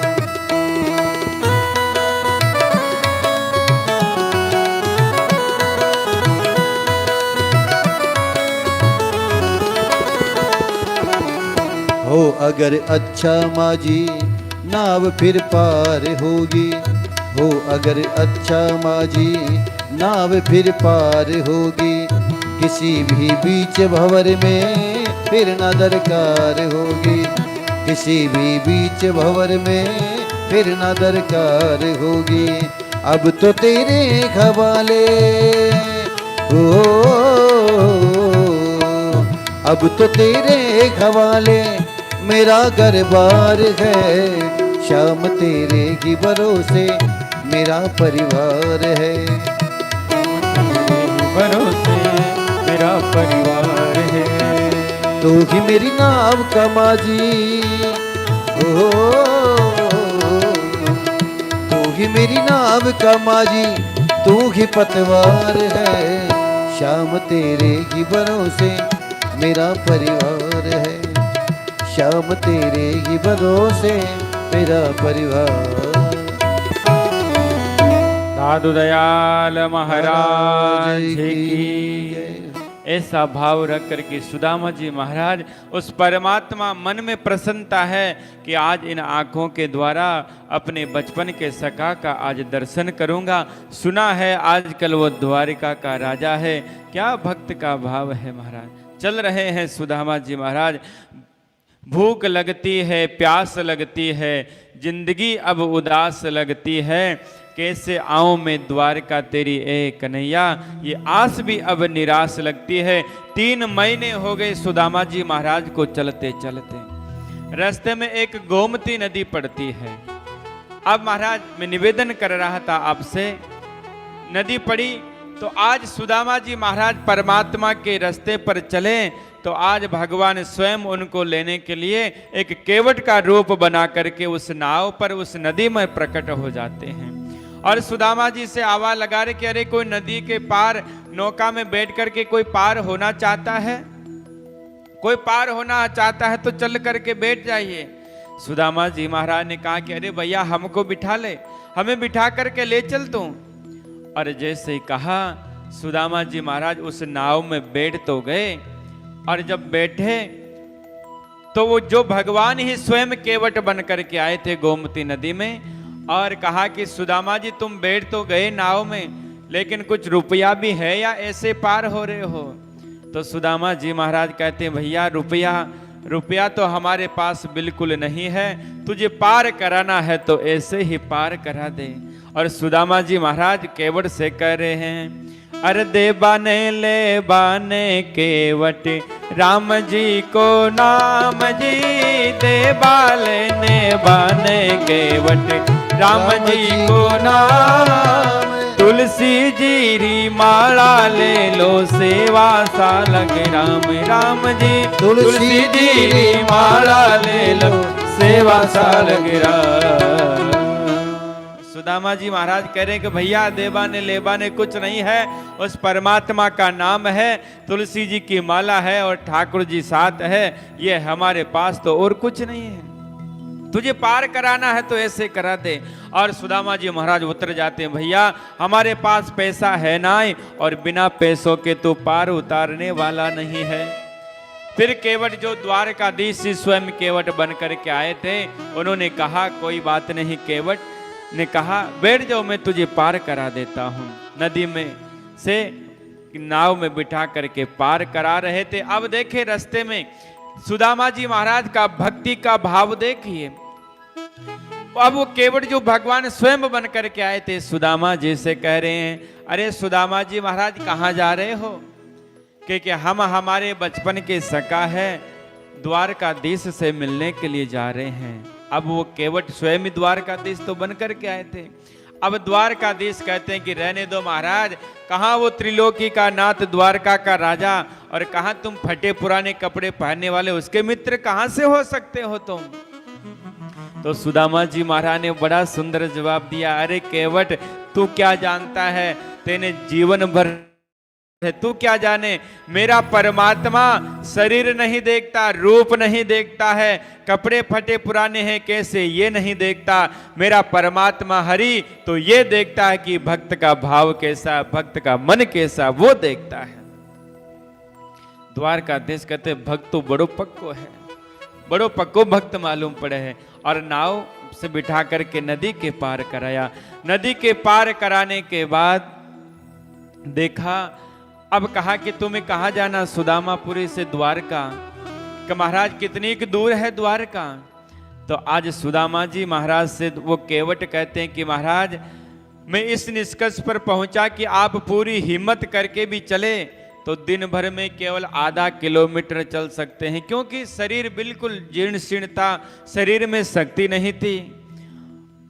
हो अगर अच्छा माझी नाव फिर पार होगी, हो अगर अच्छा माझी नाव फिर पार होगी, किसी भी बीच भंवर में फिर न दरकार होगी, किसी भी बीच भंवर में फिर न दरकार होगी, अब तो तेरे हवाले हो, अब तो तेरे हवाले मेरा घर बार है, श्याम तेरे ही भरोसे मेरा परिवार है, भरोसे मेरा परिवार है, तू ही मेरी नाव का माझी, ओ तू ही मेरी नाव का माझी, तू ही पतवार है, श्याम तेरे ही भरोसे मेरा परिवार है, श्याम तेरे ही भरोसे मेरा परिवार। साधु दयाल महाराज की। ऐसा भाव रख कर के सुदामा जी महाराज उस परमात्मा मन में प्रसन्नता है कि आज इन आंखों के द्वारा अपने बचपन के सखा का आज दर्शन करूंगा। सुना है आजकल वो द्वारिका का राजा है। क्या भक्त का भाव है महाराज। चल रहे हैं सुदामा जी महाराज। भूख लगती है, प्यास लगती है, जिंदगी अब उदास लगती है, कैसे आऊं मैं द्वारका तेरी ए कन्हैया। ये आस भी अब निराश लगती है। 3 महीने हो गए सुदामा जी महाराज को चलते चलते। रास्ते में एक गोमती नदी पड़ती है। अब महाराज मैं निवेदन कर रहा था आपसे, नदी पड़ी तो आज सुदामा जी महाराज परमात्मा के रास्ते पर चले तो आज भगवान स्वयं उनको लेने के लिए एक केवट का रूप बना करके उस नाव पर उस नदी में प्रकट हो जाते हैं। और सुदामा जी से आवाज लगा रहे कि अरे कोई नदी के पार नौका में बैठ करके कोई पार होना चाहता है, कोई पार होना चाहता है तो चल करके बैठ जाइए। सुदामा जी महाराज ने कहा कि अरे भैया हमको बिठा ले, हमें बिठा करके ले चल तू। और जैसे ही कहा सुदामा जी महाराज उस नाव में बैठ तो गए। और जब बैठे तो वो जो भगवान ही स्वयं केवट बन करके आए थे गोमती नदी में, और कहा कि सुदामा जी तुम बैठ तो गए नाव में, लेकिन कुछ रुपया भी है या ऐसे पार हो रहे हो। तो सुदामा जी महाराज कहते हैं भैया रुपया तो हमारे पास बिल्कुल नहीं है, तुझे पार कराना है तो ऐसे ही पार करा दे। और सुदामा जी महाराज केवट से कह रहे हैं अरे दे बाने ले बाने केवट राम जी को नाम जी, दे बाले ने बाने केवट राम जी को नाम। तुलसी जी री माला ले लो सेवा सा लगे राम राम जी, तुलसी जी री माला ले लो सेवा सा लगे राम। सुदामा जी महाराज कह रहे हैं कि भैया देवाने लेबाने कुछ नहीं है, उस परमात्मा का नाम है, तुलसी जी की माला है और ठाकुर जी साथ है, ये हमारे पास तो और कुछ नहीं है। तुझे पार कराना है तो ऐसे करा दे। और सुदामा जी महाराज उतर जाते हैं भैया हमारे पास पैसा है ना, और बिना पैसों के तो पार उतारने वाला नहीं है। फिर केवट जो द्वारकाधीश स्वयं केवट बन करके आए थे उन्होंने कहा कोई बात नहीं। केवट ने कहा बैठ जाओ मैं तुझे पार करा देता हूं। नदी में से नाव में बिठा करके पार करा रहे थे। अब देखे रास्ते में सुदामा जी महाराज का भक्ति का भाव देखिए। अब वो केवट जो भगवान स्वयं बन करके आए थे सुदामा जी से कह रहे हैं अरे सुदामा जी महाराज कहाँ जा रहे हो। कि हम हमारे बचपन के सखा है द्वारकाधीश से मिलने के लिए जा रहे हैं। अब वो केवट स्वयं ही द्वारकाधीश तो बन करके आए थे। अब द्वारकाधीश कहते हैं कि रहने दो महाराज, कहाँ वो त्रिलोकी का नाथ द्वारका का राजा और कहाँ तुम फटे पुराने कपड़े पहनने वाले उसके मित्र कहाँ से हो सकते हो तुम। तो सुदामा जी महाराज ने बड़ा सुंदर जवाब दिया अरे केवट तू क्या जानता है, तेने जीवन भर तू क्या जाने, मेरा परमात्मा शरीर नहीं देखता, रूप नहीं देखता है, कपड़े फटे पुराने हैं कैसे ये नहीं देखता। मेरा परमात्मा हरि तो ये देखता है कि भक्त का भाव कैसा, भक्त का मन कैसा, वो देखता है। द्वारकाधीश कहते भक्त तो बड़ो पक्को है, बड़ो पक्को भक्त मालूम पड़े है। और नाव से बिठा करके नदी के पार कराया। नदी के पार कराने के बाद देखा, अब कहा कि तुम्हें कहाँ जाना, सुदामापुरी से द्वारका। कि महाराज कितनी दूर है द्वारका। तो आज सुदामा जी महाराज से वो केवट कहते हैं कि महाराज मैं इस निष्कर्ष पर पहुंचा कि आप पूरी हिम्मत करके भी चले तो दिन भर में केवल आधा किलोमीटर चल सकते हैं, क्योंकि शरीर बिल्कुल जीर्ण शीर्णता, शरीर में शक्ति नहीं थी।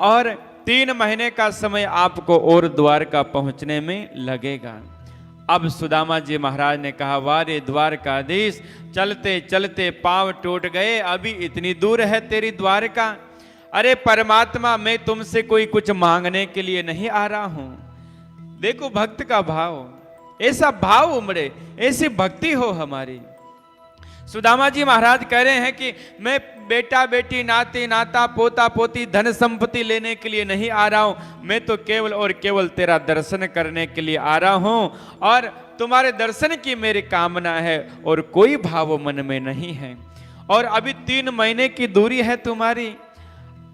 और 3 महीने का समय आपको और द्वारका पहुंचने में लगेगा। अब सुदामा जी महाराज ने कहा वारे द्वारकाधीश, चलते चलते पांव टूट गए, अभी इतनी दूर है तेरी द्वारका। अरे परमात्मा मैं तुमसे कोई कुछ मांगने के लिए नहीं आ रहा हूं। देखो भक्त का भाव, ऐसा भाव उमड़े, ऐसी भक्ति हो हमारी। सुदामा जी महाराज कह रहे हैं कि मैं बेटा बेटी नाती नाता पोता पोती धन संपत्ति लेने के लिए नहीं आ रहा हूं, मैं तो केवल और केवल तेरा दर्शन करने के लिए आ रहा हूं और तुम्हारे दर्शन की मेरी कामना है और कोई भाव मन में नहीं है। और अभी 3 महीने की दूरी है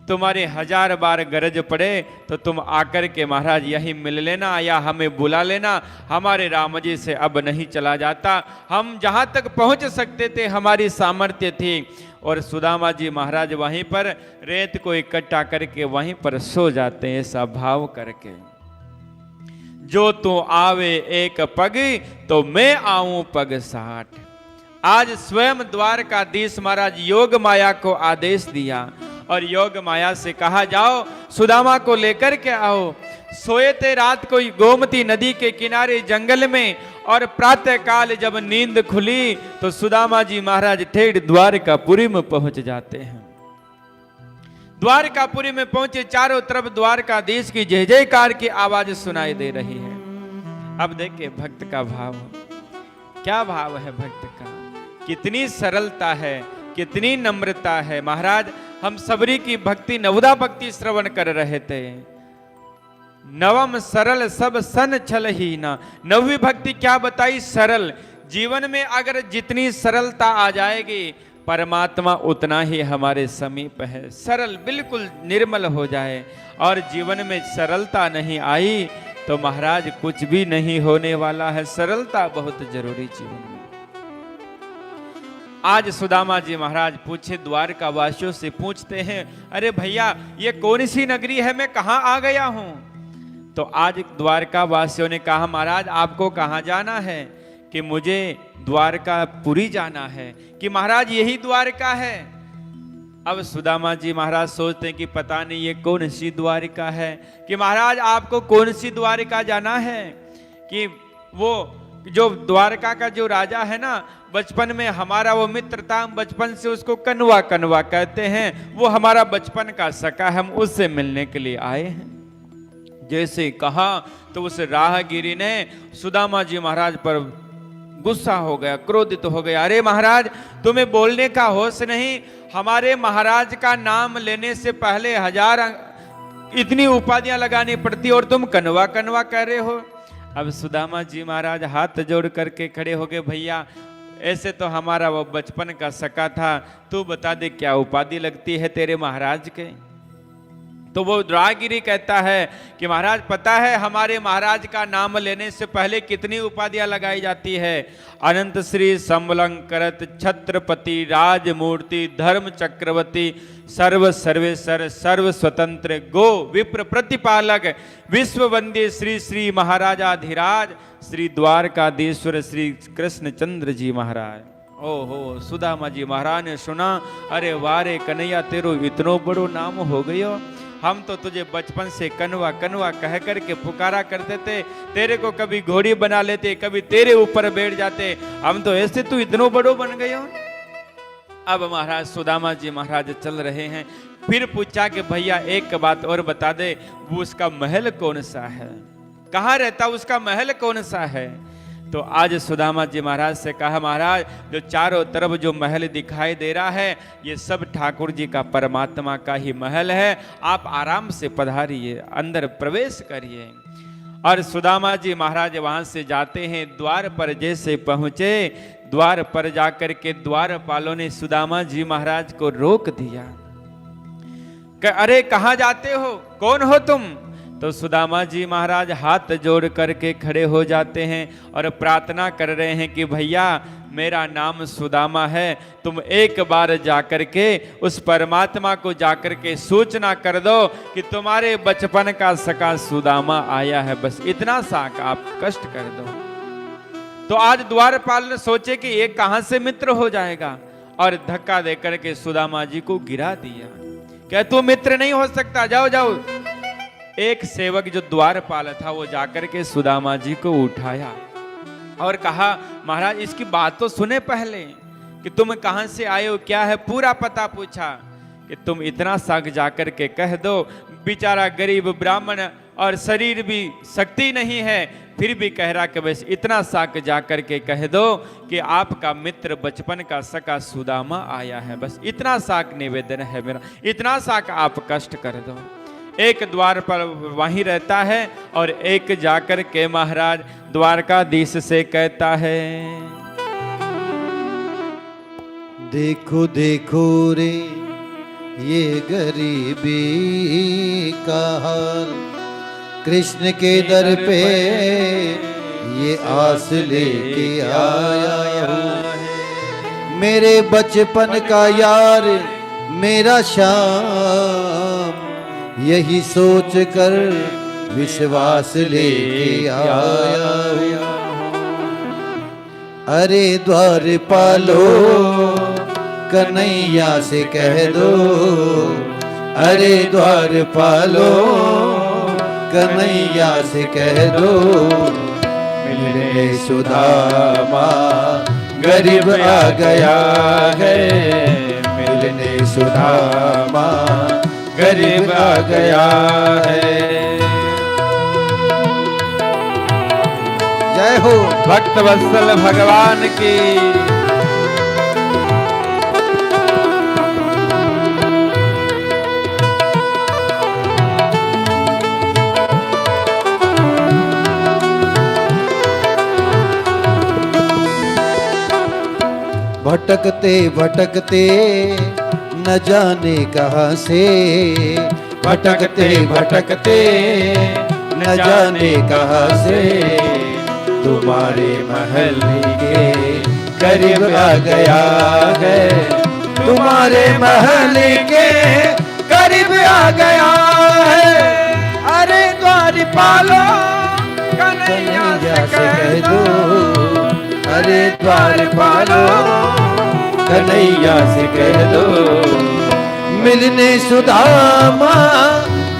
तुम्हारे 1000 बार गरज पड़े तो तुम आकर के महाराज यही मिल लेना या हमें बुला लेना। हमारे राम जी से अब नहीं चला जाता, हम जहां तक पहुंच सकते थे हमारी सामर्थ्य थी। और सुदामा जी महाराज वहीं पर रेत को इकट्ठा करके वहीं पर सो जाते हैं, ऐसा भाव करके। जो तू आवे एक पग तो मैं आऊं पग 60। आज स्वयं द्वारकाधीश महाराज योग माया को आदेश दिया और योग माया से कहा जाओ सुदामा को लेकर के आओ। सोए थे रात को गोमती नदी के किनारे जंगल में और प्रातः काल जब नींद खुली तो सुदामा जी महाराज ठेठ द्वारकापुरी में पहुंच जाते हैं। द्वारकापुरी में पहुंचे, चारों तरफ द्वारकाधीश की जय जयकार की आवाज सुनाई दे रही है। अब देखिए भक्त का भाव, क्या भाव है भक्त का, कितनी सरलता है, कितनी नम्रता है। महाराज हम सबरी की भक्ति नवदा भक्ति श्रवण कर रहे थे। नवम सरल सब सन छल ही ना, नवी भक्ति क्या बताई, सरल। जीवन में अगर जितनी सरलता आ जाएगी परमात्मा उतना ही हमारे समीप है। सरल बिल्कुल निर्मल हो जाए और जीवन में सरलता नहीं आई तो महाराज कुछ भी नहीं होने वाला है। सरलता बहुत जरूरी जीवन में। आज सुदामा जी महाराज पूछे, द्वारका वासियों से पूछते हैं, अरे भैया ये कौन सी नगरी है, मैं कहां आ गया हूं। तो आज द्वारका वासियों ने कहा, महाराज आपको कहां जाना है, कि मुझे द्वारकापुरी जाना है, कि महाराज यही द्वारका है। अब सुदामा जी महाराज सोचते हैं कि पता नहीं ये कौन सी द्वारिका है, कि महाराज आपको कौन सी द्वारिका जाना है, कि वो जो द्वारका का जो राजा है ना, बचपन में हमारा वो मित्र था, हम बचपन से उसको कनवा कनवा कहते हैं, वो हमारा बचपन का सखा, हम उससे मिलने के लिए आए हैं। जैसे कहा तो उस राहगिरी ने सुदामा जी महाराज पर गुस्सा हो गया, क्रोधित हो गया। अरे महाराज तुम्हें बोलने का होश नहीं, हमारे महाराज का नाम लेने से पहले 1000 इतनी उपाधियां लगानी पड़ती और तुम कनवा कनवा कह रहे हो। अब सुदामा जी महाराज हाथ जोड़ करके खड़े हो गए, भैया ऐसे तो हमारा वो बचपन का सखा था, तू बता दे क्या उपाधि लगती है तेरे महाराज के। तो वो राहगिरी कहता है कि महाराज पता है हमारे महाराज का नाम लेने से पहले कितनी उपाधियां लगाई जाती है। अनंत श्री समलंकृत छत्रपति राजमूर्ति धर्म चक्रवर्ती सर्व सर्वेश्वर सर्व स्वतंत्र गो विप्र प्रतिपालक विश्व वंदे श्री श्री महाराजाधिराज श्री द्वारकाधीश्वर श्री कृष्णचंद्र जी महाराज। ओहो सुदामा जी महाराज ने सुना, अरे वारे कन्हैया तेरो इतनो बड़ो नाम हो गयो, हम तो तुझे बचपन से कनवा कनवा कह करके पुकारा करते थे, तेरे को कभी घोड़ी बना लेते, कभी तेरे ऊपर बैठ जाते, हम तो ऐसे तू इतनो बड़ो बन गए हो। अब महाराज सुदामा जी महाराज चल रहे हैं, फिर पूछा कि भैया एक बात और बता दे, वो उसका महल कौन सा है, कहाँ रहता उसका महल कौन सा है। तो आज सुदामा जी महाराज से कहा, महाराज जो चारों तरफ जो महल दिखाई दे रहा है ये सब ठाकुर जी का परमात्मा का ही महल है, आप आराम से पधारिए, अंदर प्रवेश करिए। और सुदामा जी महाराज वहां से जाते हैं, द्वार पर जैसे पहुंचे, द्वार पर जाकर के द्वारपालों ने सुदामा जी महाराज को रोक दिया कि अरे कहां जाते हो, कौन हो तुम। तो सुदामा जी महाराज हाथ जोड़ करके खड़े हो जाते हैं और प्रार्थना कर रहे हैं कि भैया मेरा नाम सुदामा है, तुम एक बार जाकर के उस परमात्मा को जाकर के सूचना कर दो कि तुम्हारे बचपन का सखा सुदामा आया है, बस इतना सा आप कष्ट कर दो। तो आज द्वारपाल ने सोचे कि ये कहां से मित्र हो जाएगा और धक्का देकर के सुदामा जी को गिरा दिया, क्या तू मित्र नहीं हो सकता, जाओ जाओ। एक सेवक जो द्वारपाल था वो जाकर के सुदामा जी को उठाया और कहा, महाराज इसकी बात तो सुने पहले कि तुम कहां से आए हो, क्या है, पूरा पता पूछा कि तुम इतना साग जाकर के कह दो, बेचारा गरीब ब्राह्मण और शरीर भी शक्ति नहीं है, फिर भी कह रहा कि बस इतना साक जा कर के कह दो कि आपका मित्र बचपन का सका सुदामा आया है, बस इतना साक निवेदन है मेरा, इतना साक आप कष्ट कर दो। एक द्वार पर वहीं रहता है और एक जाकर के महाराज द्वारकाधीश से कहता है, देखो देखो रे ये गरीबी का हाल, कृष्ण के दर पे ये आस लेके आया हूँ। मेरे बचपन का यार मेरा श्याम, यही सोच कर विश्वास लेके आया हूँ। अरे द्वारपालो कन्हैया से कह दो, अरे द्वारपालो कन्हैया से कह दो, मिलने सुदामा गरीब आ गया है, मिलने सुदामा गरीब आ गया है। जय हो भक्त वत्सल भगवान की। भटकते भटकते न जाने कहाँ से, भटकते भटकते न जाने कहाँ से, तुम्हारे महल के करीब आ गया है, तुम्हारे महल के करीब आ गया है। अरे द्वारपालो कन्हैया से कह दो, अरे द्वारपालो कन्हैया से कह दो, मिलने सुदामा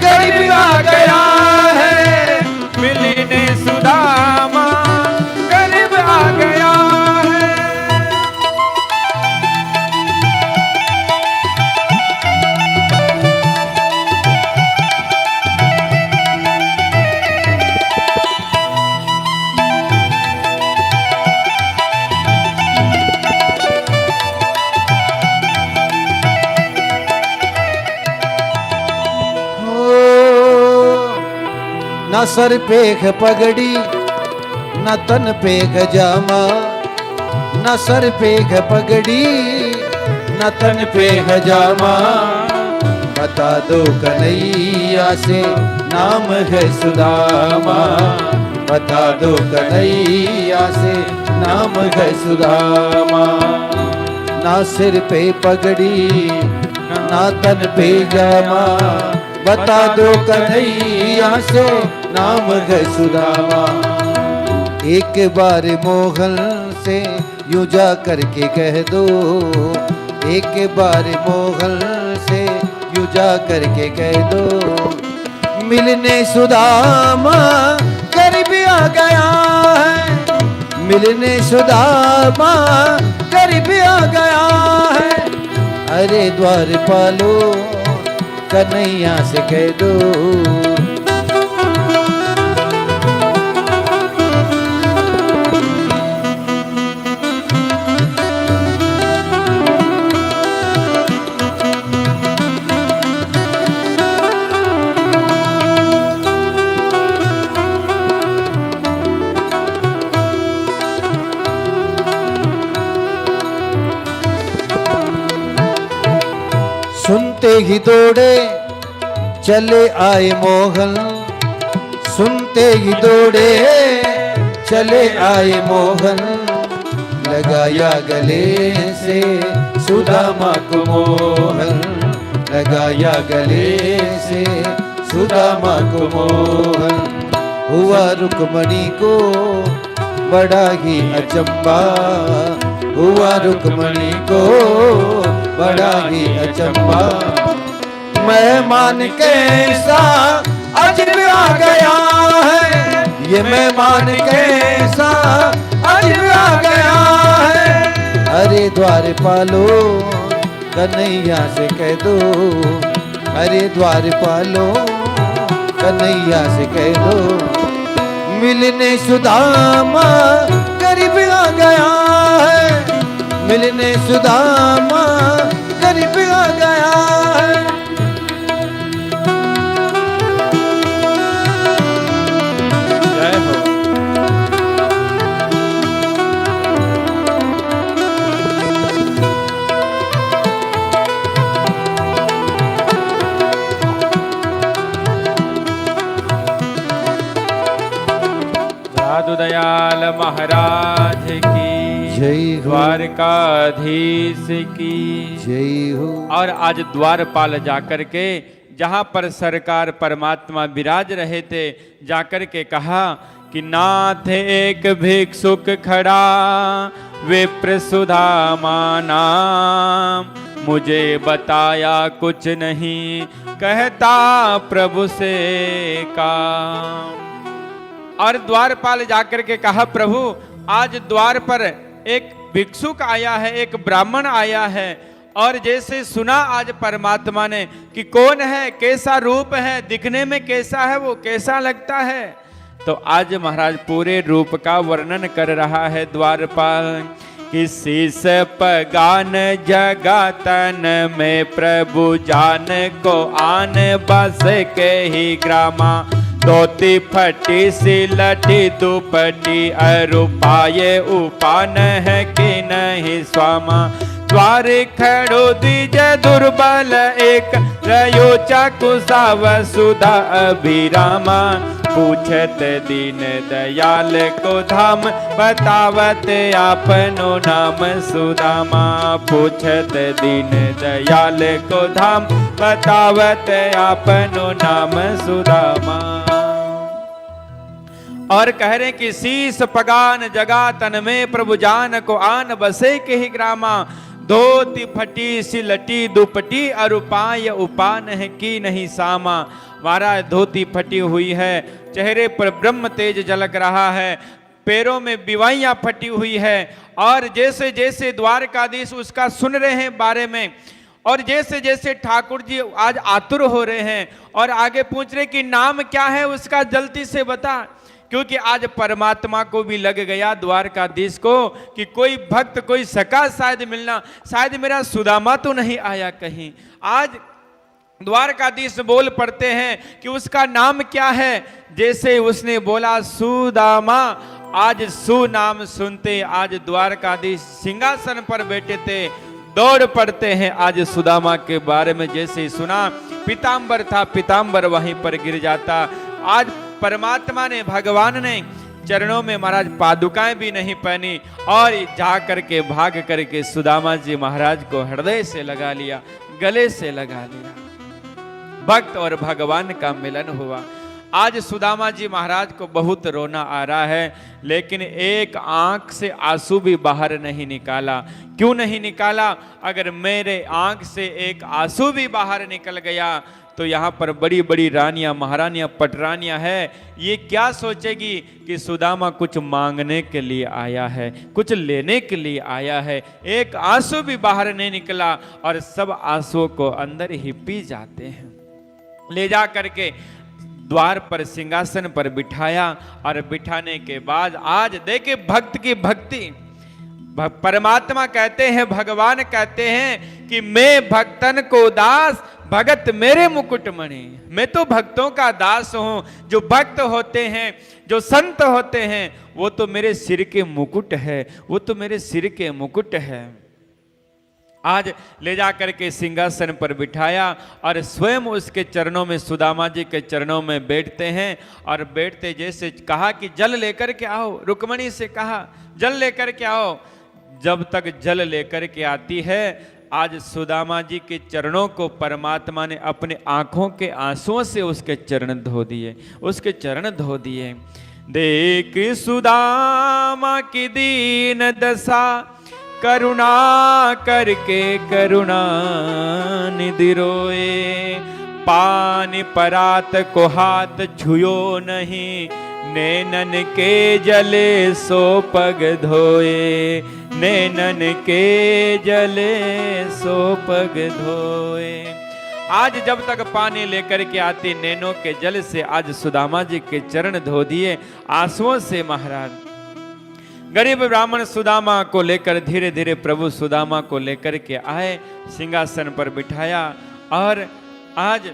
करीब आ गया है, मिलने सुदामा करीब आ गया है। न सर पे है पगड़ी न तन पे है जामा, न सर पे है पगड़ी न तन पे है जामा, बता दो कन्हैया से नाम है सुदामा, बता दो कन्हैया से नाम है सुदामा। ना सिर पे पगड़ी ना तन पे जामा, बता दो कन्हैया से नाम है सुदामा। एक बार मोहन से यूं जा करके कह दो, एक बार मोहन से यूं जा करके कह दो, मिलने सुदामा करीब आ गया है, मिलने सुदामा करीब आ गया है। अरे द्वारपालो कन्हैया से कह दो, सुनते ही दौड़े चले आए मोहन, सुनते ही दौड़े चले आए मोहन, लगाया गले से सुदामा को मोहन, लगाया गले से सुदामा को मोहन। हुआ रुक्मणी को बड़ा ही अचंबा, हुआ रुक्मणी को बड़ा ही अचंबा, मेहमान कैसा अजब आ गया है, ये मेहमान कैसा अजब आ गया है। अरे द्वारपालो कन्हैया से कह दो, अरे द्वारपालो कन्हैया से कह दो मिलने सुदामा करीब आ गया है, मिलने सुदामा करीब आ गया है। जय हो। साधु दयाल महाराज की जय हो, द्वारकाधीश की जय हो। और आज द्वारपाल जाकर के जहाँ पर सरकार परमात्मा विराज रहे थे, जाकर के कहा कि नाथ एक भिक्षुक खड़ा विप्र सुदामा नाम, मुझे बताया कुछ नहीं कहता प्रभु से काम। और द्वारपाल जाकर के कहा प्रभु आज द्वार पर एक भिक्षुक आया है, एक ब्राह्मण आया है, और जैसे सुना आज परमात्मा ने कि कौन है, कैसा रूप है, दिखने में कैसा है, वो कैसा लगता है, तो आज महाराज पूरे रूप का वर्णन कर रहा है द्वारपाल। कि शीस पगान जगा तन में प्रभु जान को आन बस के ही ग्रामा, धोती फटी सी लटी दुपटी अरुपाये उपान है कि नहीं स्वामा, द्वार खड़ो दीज दुर्बल एक रयो चाकुसा वसुधा अभिरामा, पूछत दीन दयाल को धाम बतावत आपनो नाम सुदामा, पूछत दीन दयाल को धाम बतावत आपनो नाम सुदामा। और कह रहे कि शीस पगान जगा तन में प्रभु जान को आन बसे के ही ग्रामा, धोती फटी सी लटी दुपटी अरुपाय उपान है की नहीं सामा। महाराज धोती फटी हुई है, चेहरे पर ब्रह्म तेज झलक रहा है, पैरों में बिवाइयां फटी हुई है, और जैसे जैसे द्वारकाधीश उसका सुन रहे हैं बारे में, और जैसे जैसे ठाकुर जी आज आतुर हो रहे हैं और आगे पूछ रहे कि नाम क्या है उसका जल्दी से बता, क्योंकि आज परमात्मा को भी लग गया द्वारकाधीश को कि कोई भक्त कोई सखा शायद मिलना, शायद मेरा सुदामा तो नहीं आया कहीं। आज द्वारकाधीश बोल पड़ते हैं कि उसका नाम क्या है, जैसे उसने बोला सुदामा, आज सु नाम सुनते आज द्वारकाधीश सिंहासन पर बैठे थे, दौड़ पड़ते हैं आज सुदामा के बारे में जैसे ही सुना, पीतांबर था पीतांबर वहीं पर गिर जाता। आज परमात्मा ने भगवान ने चरणों में महाराज पादुकाएं भी नहीं पहनी और जा करके भाग करके सुदामा जी महाराज को हृदय से लगा लिया, गले से लगा लिया। भक्त और भगवान का मिलन हुआ। आज सुदामा जी महाराज को बहुत रोना आ रहा है, लेकिन एक आंख से आंसू भी बाहर नहीं निकाला। क्यों नहीं निकाला? अगर मेरे आंख से एक आंसू भी बाहर निकल गया तो यहाँ पर बड़ी बड़ी रानियां महारानियां पटरानियां है, ये क्या सोचेगी कि सुदामा कुछ मांगने के लिए आया है, कुछ लेने के लिए आया है। एक आंसू भी बाहर नहीं निकला और सब आंसुओं को अंदर ही पी जाते हैं। ले जा करके द्वार पर सिंहासन पर बिठाया और बिठाने के बाद आज देखे भक्त की भक्ति। परमात्मा कहते हैं, भगवान कहते हैं कि मैं भक्तन को दास भगत मेरे मुकुटमणि। मैं तो भक्तों का दास हूं। जो भक्त होते हैं, जो संत होते हैं, वो तो मेरे सिर के मुकुट है, वो तो मेरे सिर के मुकुट है। आज ले जा करके सिंहासन पर बिठाया और स्वयं उसके चरणों में, सुदामा जी के चरणों में बैठते हैं। और बैठते जैसे कहा कि जल लेकर के आओ, रुक्मणी से कहा जल लेकर के आओ। जब तक जल लेकर के आती है, आज सुदामा जी के चरणों को परमात्मा ने अपने आंखों के आंसुओं से उसके चरण धो दिए, उसके चरण धो दिए। देख सुदामा की दीन दशा, करुणा करके करुणा निधि रोए। पानी परात को हाथ छुयो नहीं, नैनन के जले सो पग धोए। नैनन के जले सो पग धोए। आज जब तक पानी लेकर के आती नैनों के जल से आज सुदामा जी के चरण धो दिए आंसुओं से महाराज। गरीब ब्राह्मण सुदामा को लेकर धीरे धीरे प्रभु सुदामा को लेकर के आए, सिंहासन पर बिठाया। और आज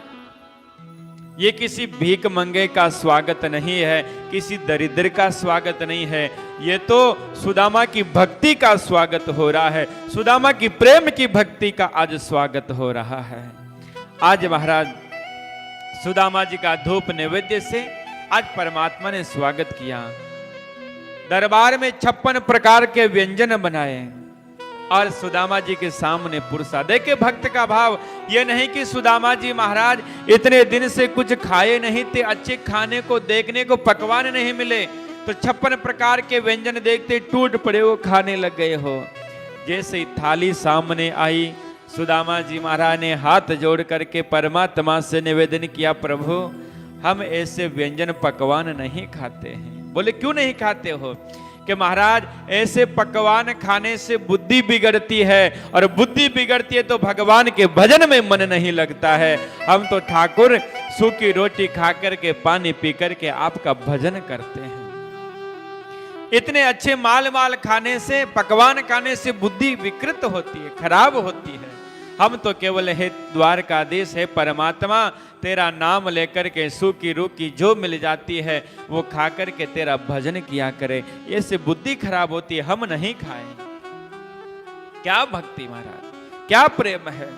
ये किसी भीख मंगे का स्वागत नहीं है, किसी दरिद्र का स्वागत नहीं है, ये तो सुदामा की भक्ति का स्वागत हो रहा है, सुदामा की प्रेम की भक्ति का आज स्वागत हो रहा है। आज महाराज सुदामा जी का धूप नैवेद्य से आज परमात्मा ने स्वागत किया। दरबार में 56 प्रकार के व्यंजन बनाए और सुदामा जी के सामने पुरसा। देखिए भक्त का भाव, यह नहीं कि सुदामा जी महाराज इतने दिन से कुछ खाए नहीं थे, अच्छे खाने को देखने को पकवान नहीं मिले, तो 56 प्रकार के व्यंजन देखते टूट पड़े हो, खाने लग गए हो। जैसे ही थाली सामने आई, सुदामा जी महाराज ने हाथ जोड़ करके परमात्मा से निवेदन किया, प्रभु हम ऐसे व्यंजन पकवान नहीं खाते हैं। बोले क्यों नहीं खाते हो? कि महाराज ऐसे पकवान खाने से बुद्धि बिगड़ती है, और बुद्धि बिगड़ती है तो भगवान के भजन में मन नहीं लगता है। हम तो ठाकुर सूखी रोटी खा करके पानी पी करके आपका भजन करते हैं। इतने अच्छे माल खाने से, पकवान खाने से बुद्धि विकृत होती है, खराब होती है। हम तो केवल हे द्वारकाधीश है परमात्मा, तेरा नाम लेकर के सूखी रूखी जो मिल जाती है वो खा करके तेरा भजन किया करे, ऐसे बुद्धि खराब होती है, हम नहीं खाएं। क्या भक्ति महाराज, क्या प्रेम है,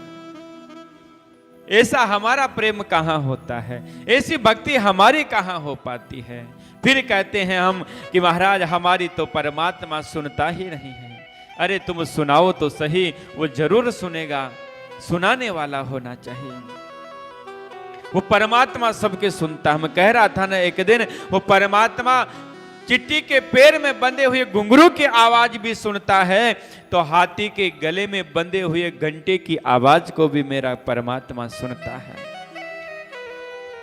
ऐसा हमारा प्रेम कहां होता है, ऐसी भक्ति हमारी कहां हो पाती है। फिर कहते हैं हम कि महाराज हमारी तो परमात्मा सुनता ही नहीं है। अरे तुम सुनाओ तो सही, वो जरूर सुनेगा, सुनाने वाला होना चाहिए। वो परमात्मा सबके सुनता। हम कह रहा था ना एक दिन, वो परमात्मा चिट्टी के पैर में बंधे हुए घुंघरू की आवाज भी सुनता है, तो हाथी के गले में बंधे हुए घंटे की आवाज को भी मेरा परमात्मा सुनता है।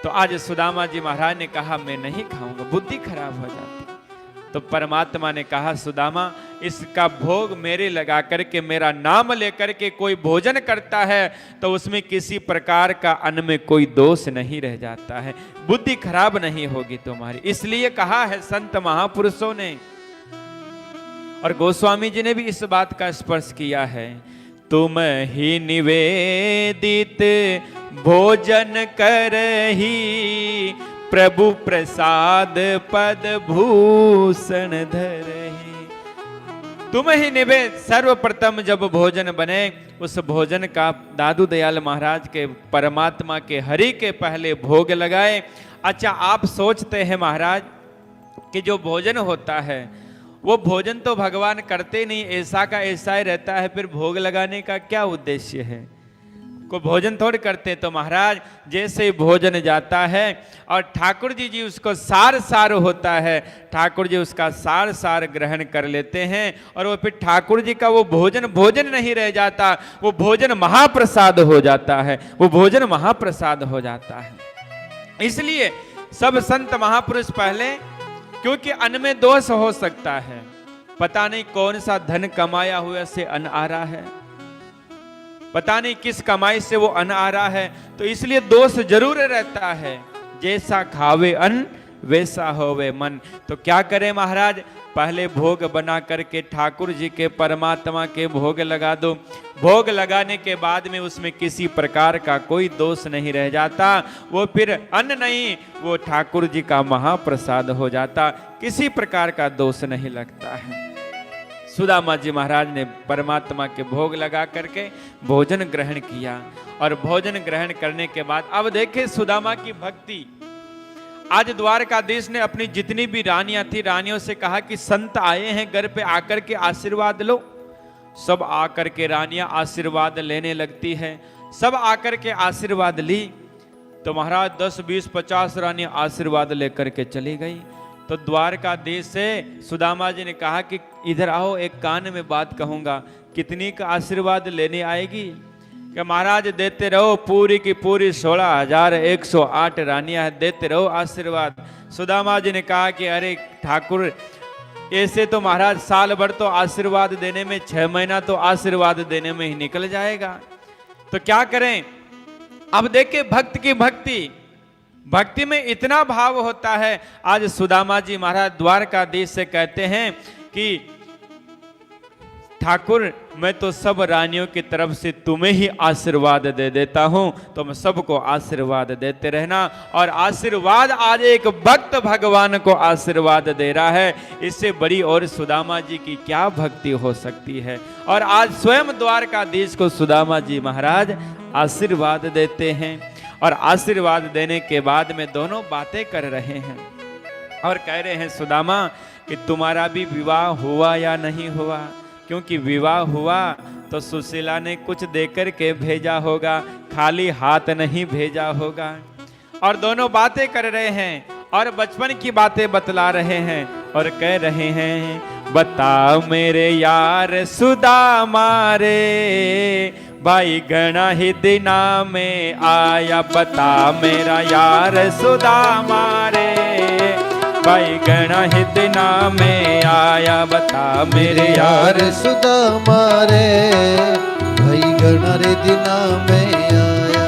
तो आज सुदामा जी महाराज ने कहा मैं नहीं खाऊंगा, बुद्धि खराब हो जाती। तो परमात्मा ने कहा सुदामा इसका भोग मेरे लगा करके, मेरा नाम लेकर के कोई भोजन करता है तो उसमें किसी प्रकार का अन्न में कोई दोष नहीं रह जाता है, बुद्धि खराब नहीं होगी तुम्हारी। इसलिए कहा है संत महापुरुषों ने, और गोस्वामी जी ने भी इस बात का स्पर्श किया है, तुम ही निवेदित भोजन करही, प्रभु प्रसाद पद भूषण धरहि। तुम ही निवेद, सर्वप्रथम जब भोजन बने उस भोजन का दादू दयाल महाराज के परमात्मा के हरि के पहले भोग लगाए। अच्छा आप सोचते हैं महाराज कि जो भोजन होता है वो भोजन तो भगवान करते नहीं, ऐसा का ऐसा ही रहता है, फिर भोग लगाने का क्या उद्देश्य है? को भोजन थोड़ी करते। तो महाराज जैसे भोजन जाता है और ठाकुर जी उसको सार सार होता है, ठाकुर जी उसका सार सार ग्रहण कर लेते हैं, और वो फिर ठाकुर जी का वो भोजन भोजन नहीं रह जाता, वो भोजन महाप्रसाद हो जाता है, वो भोजन महाप्रसाद हो जाता है। इसलिए सब संत महापुरुष पहले, क्योंकि अन्न में दोष हो सकता है, पता नहीं कौन सा धन कमाया हुआ से अन्न आ रहा है, पता नहीं किस कमाई से वो अन्न आ रहा है, तो इसलिए दोष जरूर रहता है। जैसा खावे अन्न वैसा होवे मन। तो क्या करें महाराज, पहले भोग बना करके ठाकुर जी के परमात्मा के भोग लगा दो। भोग लगाने के बाद में उसमें किसी प्रकार का कोई दोष नहीं रह जाता, वो फिर अन्न नहीं, वो ठाकुर जी का महाप्रसाद हो जाता, किसी प्रकार का दोष नहीं लगता है। सुदामा जी महाराज ने परमात्मा के भोग लगा करके भोजन ग्रहण किया, और भोजन ग्रहण करने के बाद अब देखे सुदामा की भक्ति। आज द्वारकाधीश ने अपनी जितनी भी रानियां थी, रानियों से कहा कि संत आए हैं घर पे, आकर के आशीर्वाद लो। सब आकर के रानियां आशीर्वाद लेने लगती है, सब आकर के आशीर्वाद ली। तो महाराज 10, 20, 50 रानियां आशीर्वाद लेकर के चली गई। तो द्वारकाधीश से सुदामा जी ने कहा कि इधर आओ, एक कान में बात कहूंगा। कितनी का आशीर्वाद लेने आएगी? कि महाराज देते रहो, पूरी की पूरी 16,108 रानियां देते रहो आशीर्वाद। सुदामा जी ने कहा कि अरे ठाकुर, ऐसे तो महाराज साल भर तो आशीर्वाद देने में, 6 महीना तो आशीर्वाद देने में ही निकल जाएगा, तो क्या करें? अब देखिए भक्त की भक्ति, भक्ति में इतना भाव होता है। आज सुदामा जी महाराज द्वारकाधीश से कहते हैं कि ठाकुर मैं तो सब रानियों की तरफ से तुम्हें ही आशीर्वाद दे देता हूं, तुम सबको आशीर्वाद देते रहना। और आशीर्वाद आज एक भक्त भगवान को आशीर्वाद दे रहा है, इससे बड़ी और सुदामा जी की क्या भक्ति हो सकती है। और आज स्वयं द्वारकाधीश को सुदामा जी महाराज आशीर्वाद देते हैं और आशीर्वाद देने के बाद में दोनों बातें कर रहे हैं और कह रहे हैं सुदामा कि तुम्हारा भी विवाह हुआ या नहीं हुआ, क्योंकि विवाह हुआ तो सुशीला ने कुछ देकर के भेजा होगा, खाली हाथ नहीं भेजा होगा। और दोनों बातें कर रहे हैं और बचपन की बातें बतला रहे हैं और कह रहे हैं बता मेरे यार सुदामा रे, भाई गणा ही दिना में आया, बता मेरा यार सुदामा रे, भाई गणा ही दिना में आया, बता मेरे यार सुदामा रे, भाई गणा रे दिना में आया।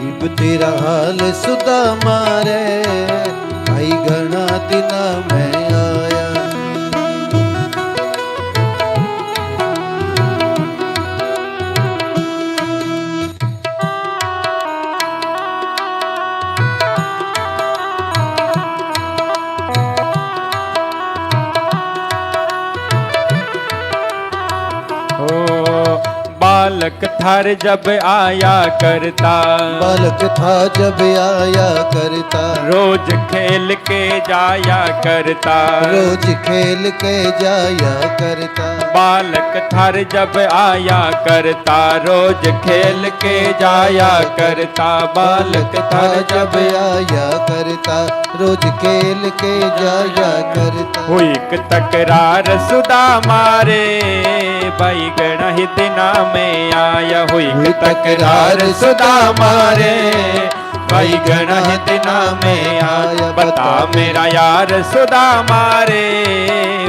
इब तेरा हाल सुदामा रे, भाई गणा दिना में आया। बालक थार जब आया करता, बालक था जब आया करता, रोज खेल के जाया करता, रोज खेल के जाया करता। बालक थार जब आया करता, रोज खेल के जाया करता, बालक थार जब आया करता, रोज खेल के जाया करता। हुई तकरार सुदामा रे, भाई गणा ही दिना में आया, हुई तकरार सुदामा रे, भाई गणा ही दिना में आया, बता मेरा यार सुदामा रे,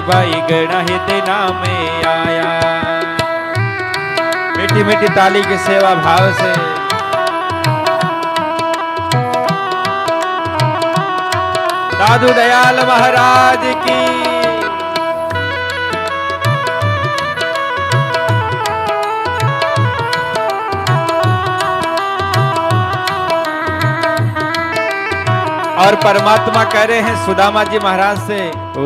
भाई गणा ही दिना में आया। मीठी मीठी ताली की सेवा भाव से दादू दयाल महाराज की। और परमात्मा कह रहे हैं सुदामा जी महाराज से, ओ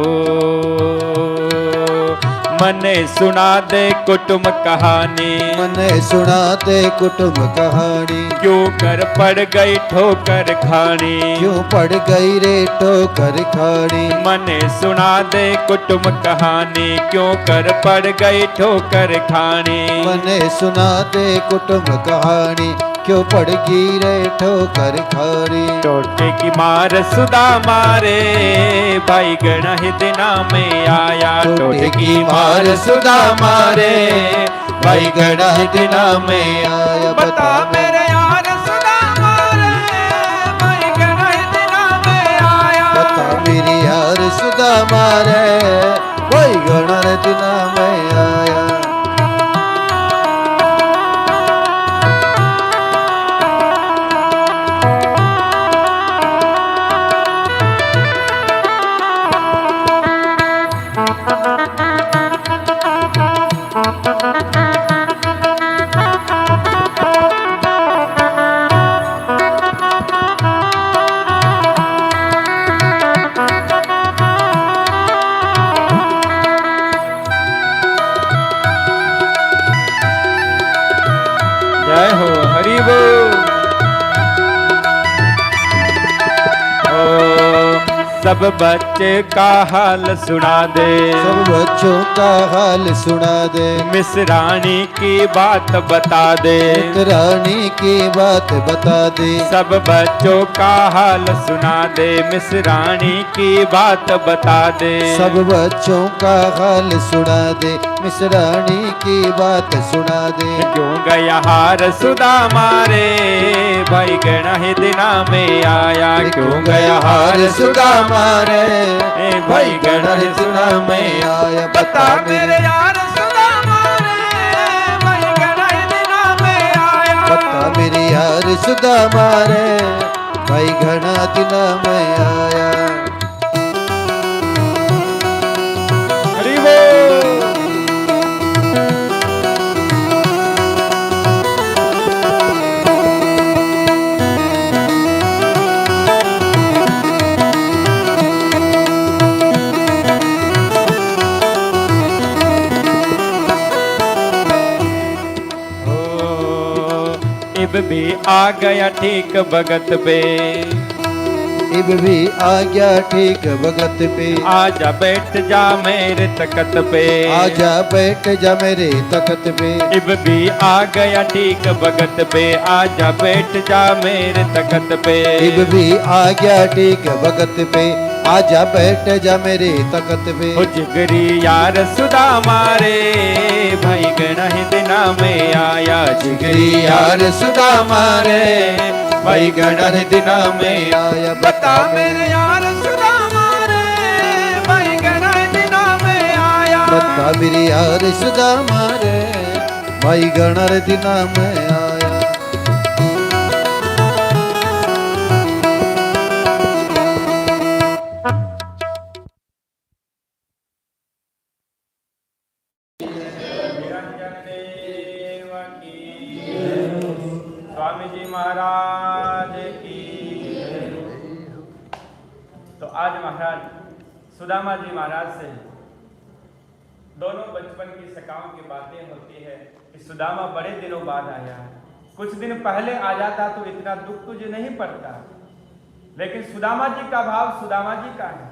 मने सुना दे कुटुंब कहानी, मने सुना दे कुटुंब कहानी, क्यों कर पड़ गई ठोकर खानी, क्यों पड़ गई रे ठोकर खानी। मने सुना दे कुटुंब कहानी, क्यों कर पड़ गई ठोकर खानी, मने सुना दे कुटुंब कहानी, क्यों पड़ गई रे ठोकर खानी। टोटे की मार सुदामा रे, भाई गणा ही दिना में आया, टोटे की मार सुदामा रे, भाई गणा ही दिना में आया, बता मेरे यार सुदामा रे, भाई गणा ही दिना में आया, बता मेरी यार सुदामा रे, भाई गणा रे दिना में आया। जय हो हरि बोल। सब बच्चे का हाल सुना दे, सब बच्चों का हाल सुना दे, मिसरानी की बात बता दे, रानी की बात बता दे। सब बच्चों का हाल सुना दे, मिसरानी की बात बता दे, सब बच्चों का हाल सुना दे, मिसरानी की बात सुना दे। क्यों गया हार सुदामा रे, भाई गणा ही दिना में आया, क्यों गया हार सुदामा मारे भाई गणहित नाम में आया। बता मेरे यार सुदामा रे भाई गणहित नाम में आया। बता मेरे यार सुदामा रे भाई घना दिन में आया। हरि बोल। इब भी आ गया ठीक भगत पे, इब भी आ गया ठीक भगत पे। आजा बैठ जा मेरे तकत पे, आजा बैठ जा मेरे तकत पे। इब भी आ गया ठीक भगत पे, आजा बैठ जा मेरे तकत पे। इब भी आ गया ठीक भगत पे, आजा बैठ जा मेरे तकत पे। हो जिगरी यार सुदामा रे भाई गणहित नाम में आया। जिगरी यार सुदामा रे भाई गणहित नाम में आया। बता मेरे यार सुदामा रे भाई गणहित नाम में आया। बता मेरे यार सुदामा रे भाई गणर दिना में आया। स्वामी जी महाराज की। तो आज महाराज सुदामा जी महाराज से दोनों बचपन की सकाओं की बातें होती है कि सुदामा बड़े दिनों बाद आया। कुछ दिन पहले आ जाता तो इतना दुख तुझे नहीं पड़ता, लेकिन सुदामा जी का भाव सुदामा जी का है।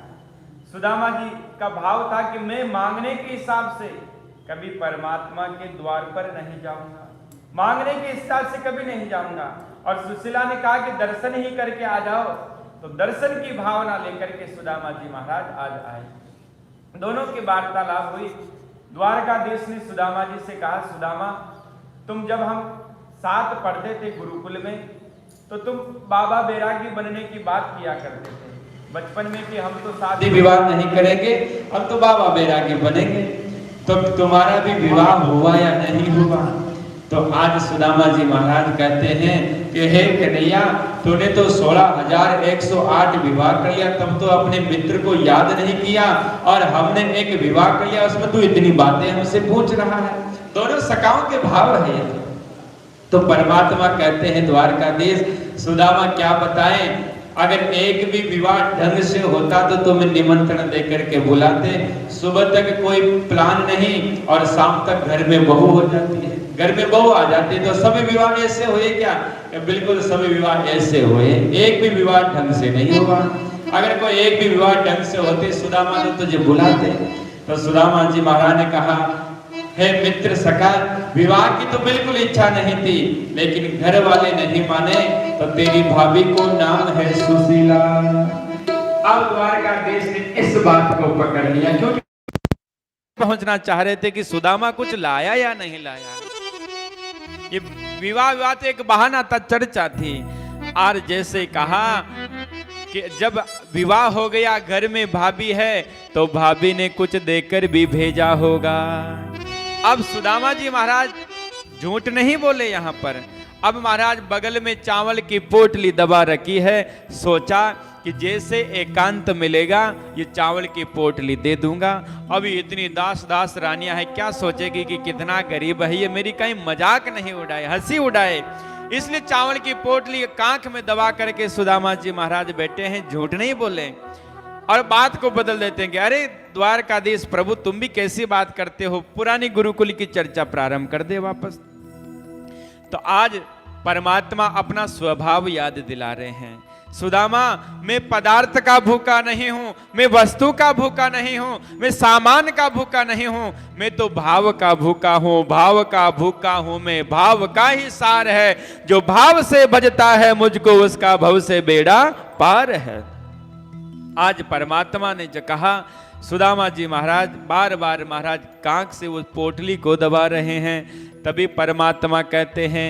सुदामा जी का भाव था कि मैं मांगने के हिसाब से कभी परमात्मा के द्वार पर नहीं जाऊंगा, मांगने के हिसाब से कभी नहीं जाऊंगा। और सुशीला ने कहा कि दर्शन ही करके आ जाओ, तो दर्शन की भावना लेकर के सुदामा जी महाराज आज आए। दोनों की वार्तालाप हुई। द्वारकाधीश ने सुदामा जी से कहा, सुदामा तुम जब हम साथ पढ़ते थे गुरुकुल में तो तुम बाबा बैरागी बनने की बात किया करते थे बचपन में कि हम तो शादी विवाह नहीं करेंगे, हम तो बाबा बैरागी बनेंगे। तो तुम्हारा भी विवाह हुआ या नहीं हुआ? तो आज सुदामा जी महाराज कहते हैं कि हे कन्हैया, तूने तो 16,108 विवाह कर लिया, तब तो अपने मित्र को याद नहीं किया, और हमने एक विवाह कर लिया, उसमें तू इतनी बातें हमसे पूछ रहा है। दोनों सकाओं के भाव है। तो परमात्मा कहते हैं द्वारकाधीश, सुदामा क्या बताएं, अगर एक भी विवाह ढंग से होता तो तुम्हें निमंत्रण देकर के बुलाते। सुबह तक कोई प्लान नहीं और शाम तक घर में बहू हो जाती है, घर में बहू आ जाती है। तो सभी विवाह ऐसे हुए क्या? बिल्कुल सभी विवाह ऐसे हुए, एक भी विवाह ढंग से नहीं हुआ। अगर कोई एक भी विवाह ढंग से होते सुदामा तो तुझे बुलाते। तो सुदामा जी महाराज ने कहा, हे मित्र सखा, विवाह की तो बिल्कुल इच्छा नहीं थी, लेकिन घर वाले नहीं माने, तो तेरी भाभी को नाम है सुशीला। अब द्वारकाधीश ने इस बात को पकड़ लिया, क्योंकि पहुंचना चाह रहे थे कि सुदामा कुछ लाया या नहीं लाया। ये विवाह तो एक बहाना था, चर्चा थी। और जैसे कहा कि जब विवाह हो गया, घर में भाभी है, तो भाभी ने कुछ देकर भी भेजा होगा। अब सुदामा जी महाराज झूठ नहीं बोले यहाँ पर। अब महाराज बगल में चावल की पोटली दबा रखी है, सोचा कि जैसे एकांत मिलेगा ये चावल की पोटली दे दूंगा। अभी इतनी दास रानियां है, क्या सोचेगी कि कितना गरीब है ये, मेरी कहीं मजाक नहीं उड़ाए, हंसी उड़ाए। इसलिए चावल की पोटली कांख में दबा करके सुदामा जी महाराज बैठे हैं, झूठ नहीं बोले। और बात को बदल देते हैं कि अरे द्वारकाधीश प्रभु, तुम भी कैसी बात करते हो, पुरानी गुरुकुल की चर्चा प्रारंभ कर दे वापस। तो आज परमात्मा अपना स्वभाव याद दिला रहे हैं। सुदामा, मैं पदार्थ का भूखा नहीं हूं, मैं वस्तु का भूखा नहीं हूं, मैं सामान का भूखा नहीं हूं, मैं तो भाव का भूखा हूं, भाव का भूखा हूं मैं, भाव का ही सार है। जो भाव से भजता है मुझको, उसका भव से बेड़ा पार है। आज परमात्मा ने जो कहा, सुदामा जी महाराज बार बार महाराज कांख से उस पोटली को दबा रहे हैं। तभी परमात्मा कहते हैं,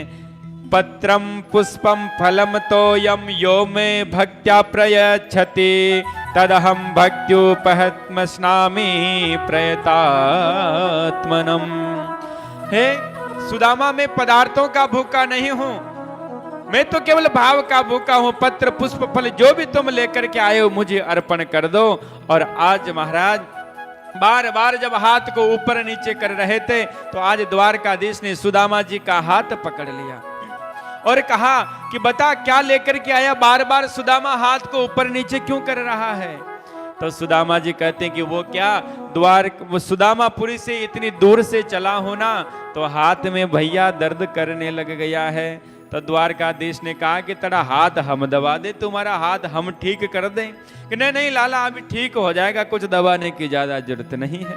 पत्रम पुष्पम फलम तोयम यो में भक्त्या प्रयच्छति तदहम भक्त्युपहत्मस्नामि प्रयतात्मनम। हे सुदामा, मैं पदार्थों का भूखा नहीं हूं, मैं तो केवल भाव का भूखा हूं। पत्र पुष्प फल जो भी तुम लेकर के आए हो मुझे अर्पण कर दो। और आज महाराज बार बार जब हाथ को ऊपर नीचे कर रहे थे तो आज द्वारकाधीश ने सुदामा जी का हाथ पकड़ लिया और कहा कि बता क्या लेकर के आया। बार बार सुदामा हाथ को ऊपर नीचे क्यों कर रहा है? तो सुदामा जी कहते हैं कि वो क्या, वो सुदामापुरी से इतनी दूर से चला होना तो हाथ में भैया दर्द करने लग गया है। तो द्वारकाधीश ने कहा कि तेरा हाथ हम दबा दे, तुम्हारा हाथ हम ठीक कर दें। कि नहीं नहीं लाला, अभी ठीक हो जाएगा, कुछ दबाने की ज्यादा जरूरत नहीं है।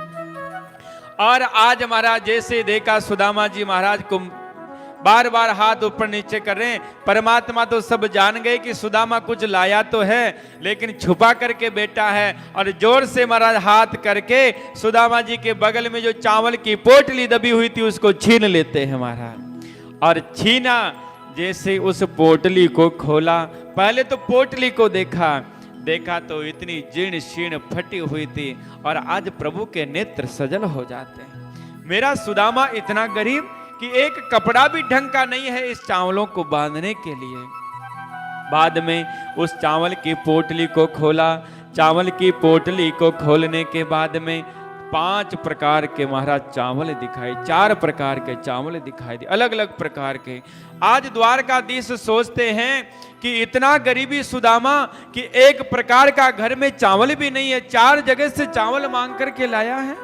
और आज महाराज जैसे देखा सुदामा जी महाराज को बार बार हाथ ऊपर नीचे कर रहे हैं, परमात्मा तो सब जान गए कि सुदामा कुछ लाया तो है लेकिन छुपा करके बैठा है। और जोर से महाराज हाथ करके सुदामा जी के बगल में जो चावल की पोटली दबी हुई थी उसको छीन लेते हैं महाराज। और छीना, जैसे उस पोटली को खोला, पहले तो पोटली को देखा तो इतनी जीर्ण शीर्ण फटी हुई थी। और आज प्रभु के नेत्र सजल हो जाते हैं। मेरा सुदामा इतना गरीब कि एक कपड़ा भी ढंग का नहीं है इस चावलों को बांधने के लिए। बाद में उस चावल की पोटली को खोला। चावल की पोटली को खोलने के बाद में 5 प्रकार के महाराज चावल दिखाई, 4 प्रकार के चावल दिखाई दिए, अलग अलग प्रकार के। आज द्वारकाधीश सोचते हैं कि इतना गरीबी सुदामा कि एक प्रकार का घर में चावल भी नहीं है, 4 जगह से चावल मांग करके लाया है।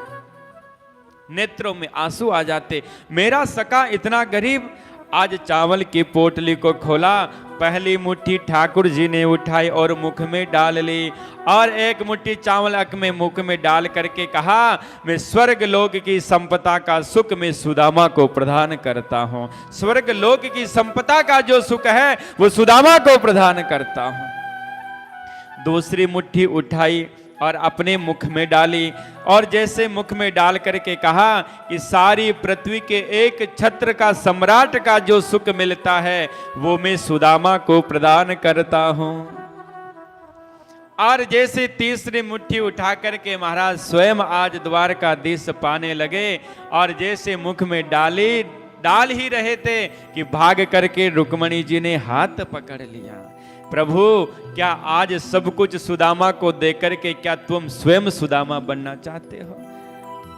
नेत्रों में आंसू आ जाते, मेरा सका इतना गरीब। आज चावल की पोटली को खोला, पहली मुट्ठी ठाकुर जी ने उठाई और मुख में डाल ली। और एक मुट्ठी चावल अक में मुख में डाल करके कहा, मैं स्वर्ग लोक की संपदा का सुख में सुदामा को प्रदान करता हूं। स्वर्ग लोक की संपदा का जो सुख है वो सुदामा को प्रदान करता हूं। दूसरी मुट्ठी उठाई और अपने मुख में डाली और जैसे मुख में डाल करके कहा कि सारी पृथ्वी के एक छत्र का सम्राट का जो सुख मिलता है वो मैं सुदामा को प्रदान करता हूं। और जैसे तीसरी मुट्ठी उठा करके महाराज स्वयं आज द्वारकाधीश पाने लगे और जैसे मुख में डाल ही रहे थे कि भाग करके रुक्मणी जी ने हाथ पकड़ लिया। प्रभु, क्या आज सब कुछ सुदामा को देकर के क्या तुम स्वयं सुदामा बनना चाहते हो?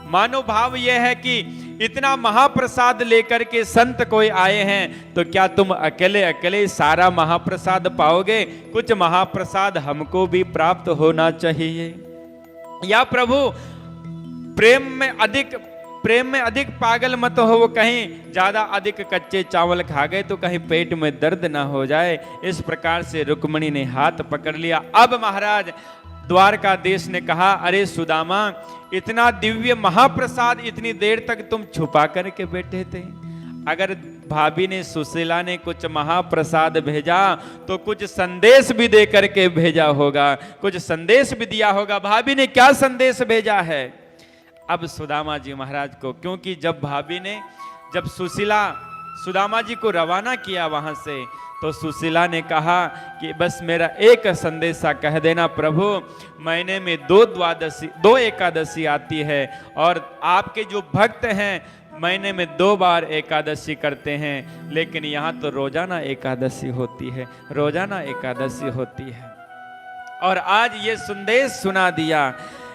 मानो भाव यह है कि इतना महाप्रसाद लेकर के संत कोई आए हैं तो क्या तुम अकेले अकेले सारा महाप्रसाद पाओगे? कुछ महाप्रसाद हमको भी प्राप्त होना चाहिए। या प्रभु, प्रेम में अधिक पागल मत हो, वो कहीं ज्यादा अधिक कच्चे चावल खा गए तो कहीं पेट में दर्द ना हो जाए। इस प्रकार से रुक्मणी ने हाथ पकड़ लिया। अब महाराज द्वारकाधीश ने कहा, अरे सुदामा, इतना दिव्य महाप्रसाद इतनी देर तक तुम छुपा करके बैठे थे। अगर भाभी ने सुशीला ने कुछ महाप्रसाद भेजा तो कुछ संदेश भी दे करके भेजा होगा, कुछ संदेश भी दिया होगा। भाभी ने क्या संदेश भेजा है? अब सुदामा जी महाराज को, क्योंकि जब सुशीला सुदामा जी को रवाना किया वहां से तो सुशीला ने कहा कि बस मेरा एक संदेशा कह देना प्रभु, महीने में 2 एकादशी आती है और आपके जो भक्त हैं महीने में 2 बार एकादशी करते हैं, लेकिन यहाँ तो रोजाना एकादशी होती है, रोजाना एकादशी होती है। और आज ये संदेश सुना दिया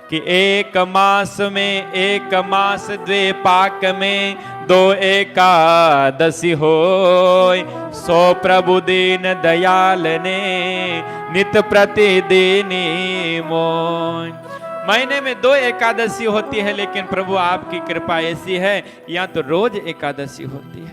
कि 1 मास में 1 मास 2 पाक में 2 एकादशी होय, सो प्रभु दीन दयाल ने नित प्रतिदिन मोय। महीने में 2 एकादशी होती है, लेकिन प्रभु आपकी कृपा ऐसी है यहाँ तो रोज एकादशी होती है।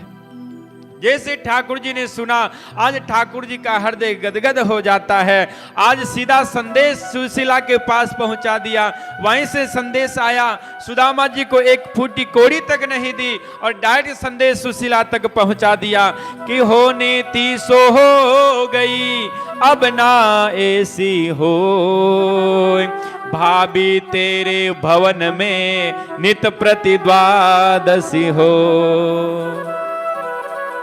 जैसे ठाकुर जी ने सुना, आज ठाकुर जी का हृदय गदगद हो जाता है। आज सीधा संदेश सुशीला के पास पहुंचा दिया। वहीं से संदेश आया, सुदामा जी को एक फूटी कोड़ी तक नहीं दी और डायरेक्ट संदेश सुशीला तक पहुंचा दिया कि होने 30 हो गई अब ना ऐसी हो, भाभी तेरे भवन में नित प्रति द्वादशी हो।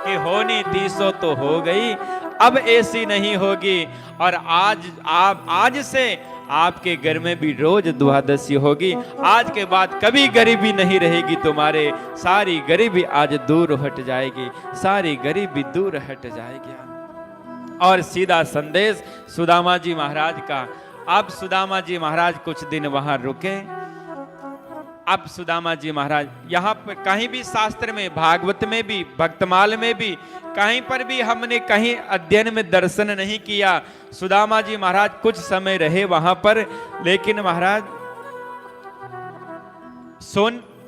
कि होनी 30 तो हो गई, अब ऐसी नहीं होगी। और आज से आपके घर में भी रोज द्वादशी होगी। आज के बाद कभी गरीबी नहीं रहेगी तुम्हारे, सारी गरीबी आज दूर हट जाएगी, सारी गरीबी दूर हट जाएगी। और सीधा संदेश सुदामा जी महाराज का। अब सुदामा जी महाराज कुछ दिन वहां रुके। अब सुदामा जी महाराज यहाँ पर कहीं भी शास्त्र में, भागवत में भी, भक्तमाल में भी, कहीं पर भी हमने कहीं अध्ययन में दर्शन नहीं किया। सुदामा जी महाराज कुछ समय रहे वहां पर, लेकिन महाराज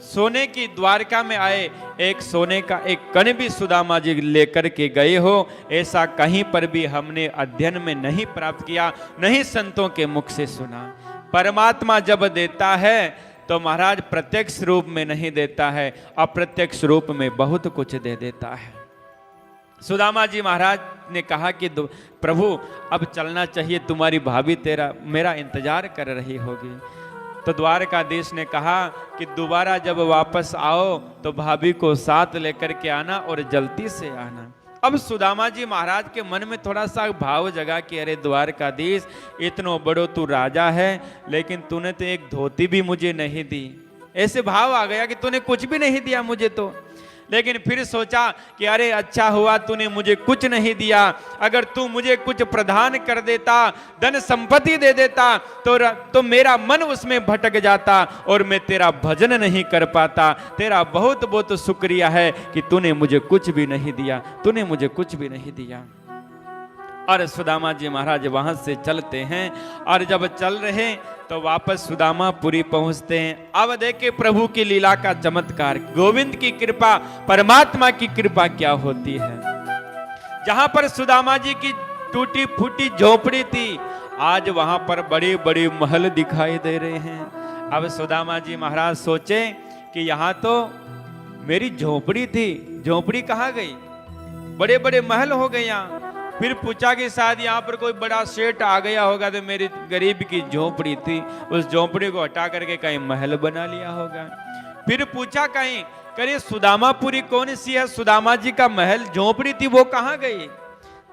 सोने की द्वारका में आए, एक सोने का एक कण भी सुदामा जी लेकर के गए हो, ऐसा कहीं पर भी हमने अध्ययन में नहीं प्राप्त किया, नहीं संतों के मुख से सुना। परमात्मा जब देता है तो महाराज प्रत्यक्ष रूप में नहीं देता है, अप्रत्यक्ष रूप में बहुत कुछ दे देता है। सुदामा जी महाराज ने कहा कि प्रभु अब चलना चाहिए, तुम्हारी भाभी मेरा इंतजार कर रही होगी। तो द्वारकाधीश ने कहा कि दोबारा जब वापस आओ तो भाभी को साथ लेकर के आना और जल्दी से आना। अब सुदामा जी महाराज के मन में थोड़ा सा भाव जगा कि अरे द्वारकाधीश, इतनो बड़ो तू राजा है, लेकिन तूने तो एक धोती भी मुझे नहीं दी। ऐसे भाव आ गया कि तूने कुछ भी नहीं दिया मुझे तो। लेकिन फिर सोचा कि अरे अच्छा हुआ तूने मुझे कुछ नहीं दिया, अगर तू मुझे कुछ प्रदान कर देता, धन संपत्ति दे देता तो मेरा मन उसमें भटक जाता और मैं तेरा भजन नहीं कर पाता। तेरा बहुत बहुत शुक्रिया है कि तूने मुझे कुछ भी नहीं दिया, तूने मुझे कुछ भी नहीं दिया। और सुदामा जी महाराज वहां से चलते हैं, और जब चल रहे तो वापस सुदामापुरी पहुंचते हैं। अब देखे प्रभु की लीला का चमत्कार, गोविंद की कृपा, परमात्मा की कृपा क्या होती है। जहां पर सुदामा जी की टूटी फूटी झोपड़ी थी, आज वहां पर बड़े बड़े महल दिखाई दे रहे हैं। अब सुदामा जी महाराज सोचे कि यहाँ तो मेरी झोपड़ी थी, झोपड़ी कहाँ गई, बड़े बड़े महल हो गए यहाँ। फिर पूछा कि शायद यहाँ पर कोई बड़ा सेठ आ गया होगा, तो मेरी गरीब की झोपड़ी थी, उस झोपड़ी को हटा करके कहीं महल बना लिया होगा। फिर पूछा कहीं करे सुदामापुरी कौन सी है, सुदामा जी का महल झोपड़ी थी वो कहाँ गई।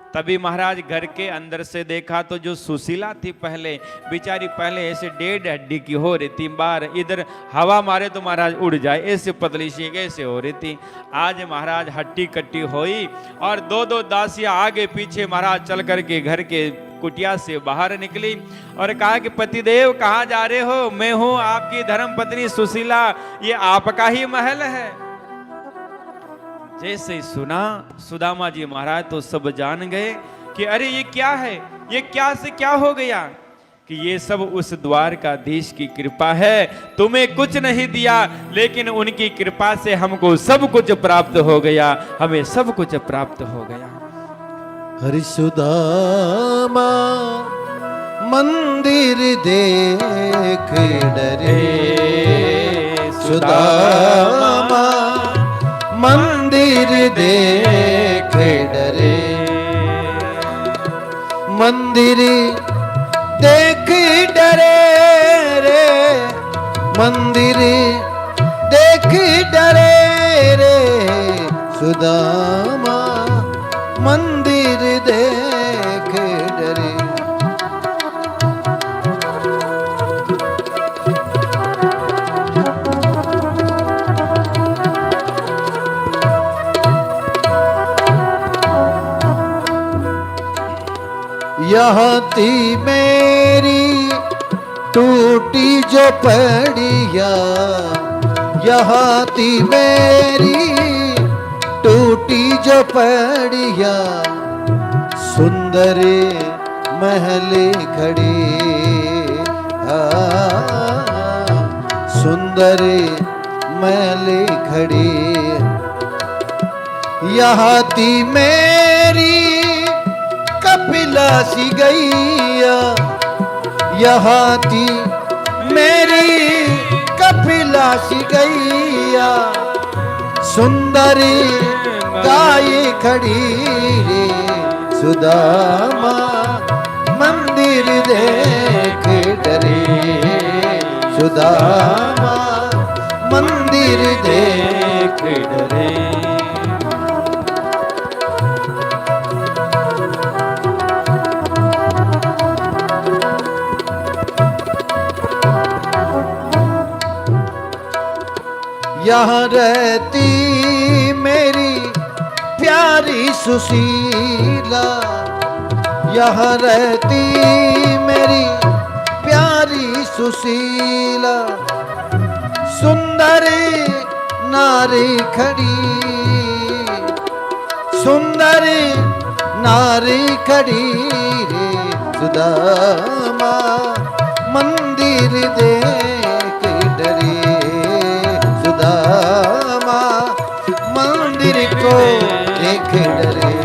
तभी महाराज घर के अंदर से देखा तो जो सुशीला थी पहले, बेचारी पहले ऐसे 1.5 हड्डी की हो रही थी, बाहर इधर हवा मारे तो महाराज उड़ जाए, ऐसे पतली सी ऐसे हो रही थी। आज महाराज हट्टी कट्टी हुई और दो दासियां आगे पीछे महाराज चल करके घर के कुटिया से बाहर निकली और कहा कि पतिदेव कहाँ जा रहे हो, मैं हूँ आपकी धर्म पत्नी सुशीला, ये आपका ही महल है। जैसे ही सुना सुदामा जी महाराज तो सब जान गए कि अरे ये क्या है, ये क्या से क्या हो गया, कि ये सब उस द्वारकाधीश की कृपा है। तुम्हें कुछ नहीं दिया, लेकिन उनकी कृपा से हमको सब कुछ प्राप्त हो गया, हमें सब कुछ प्राप्त हो गया। हरि सुदामा मंदिर देख डरे, सुदामा मंदिर देख डरे, मंदिर देख डरे रे, मंदिर देख डरे रे, सुदामा मंदिर देख डरे। यहाँ थी मेरी टूटी जो पड़िया, यहाँ थी मेरी टूटी जो पड़िया, सुंदर महल खड़ी, सुंदर महल खड़ी। यहाँ थी मेरी कपिला सी गैया, यहाँ थी मेरी कपिला सी गैया, सुंदरी गाय खड़ी रे, सुदामा मंदिर देख डरे, सुदामा मंदिर देख डरे। यहाँ रहती मेरी प्यारी सुशीला, यहाँ रहती मेरी प्यारी सुशीला, सुंदर नारी खड़ी, सुंदर नारी खड़ी रे सुदामा, मंदिर देख डरे सुदामा, मंदिर को देख डरे।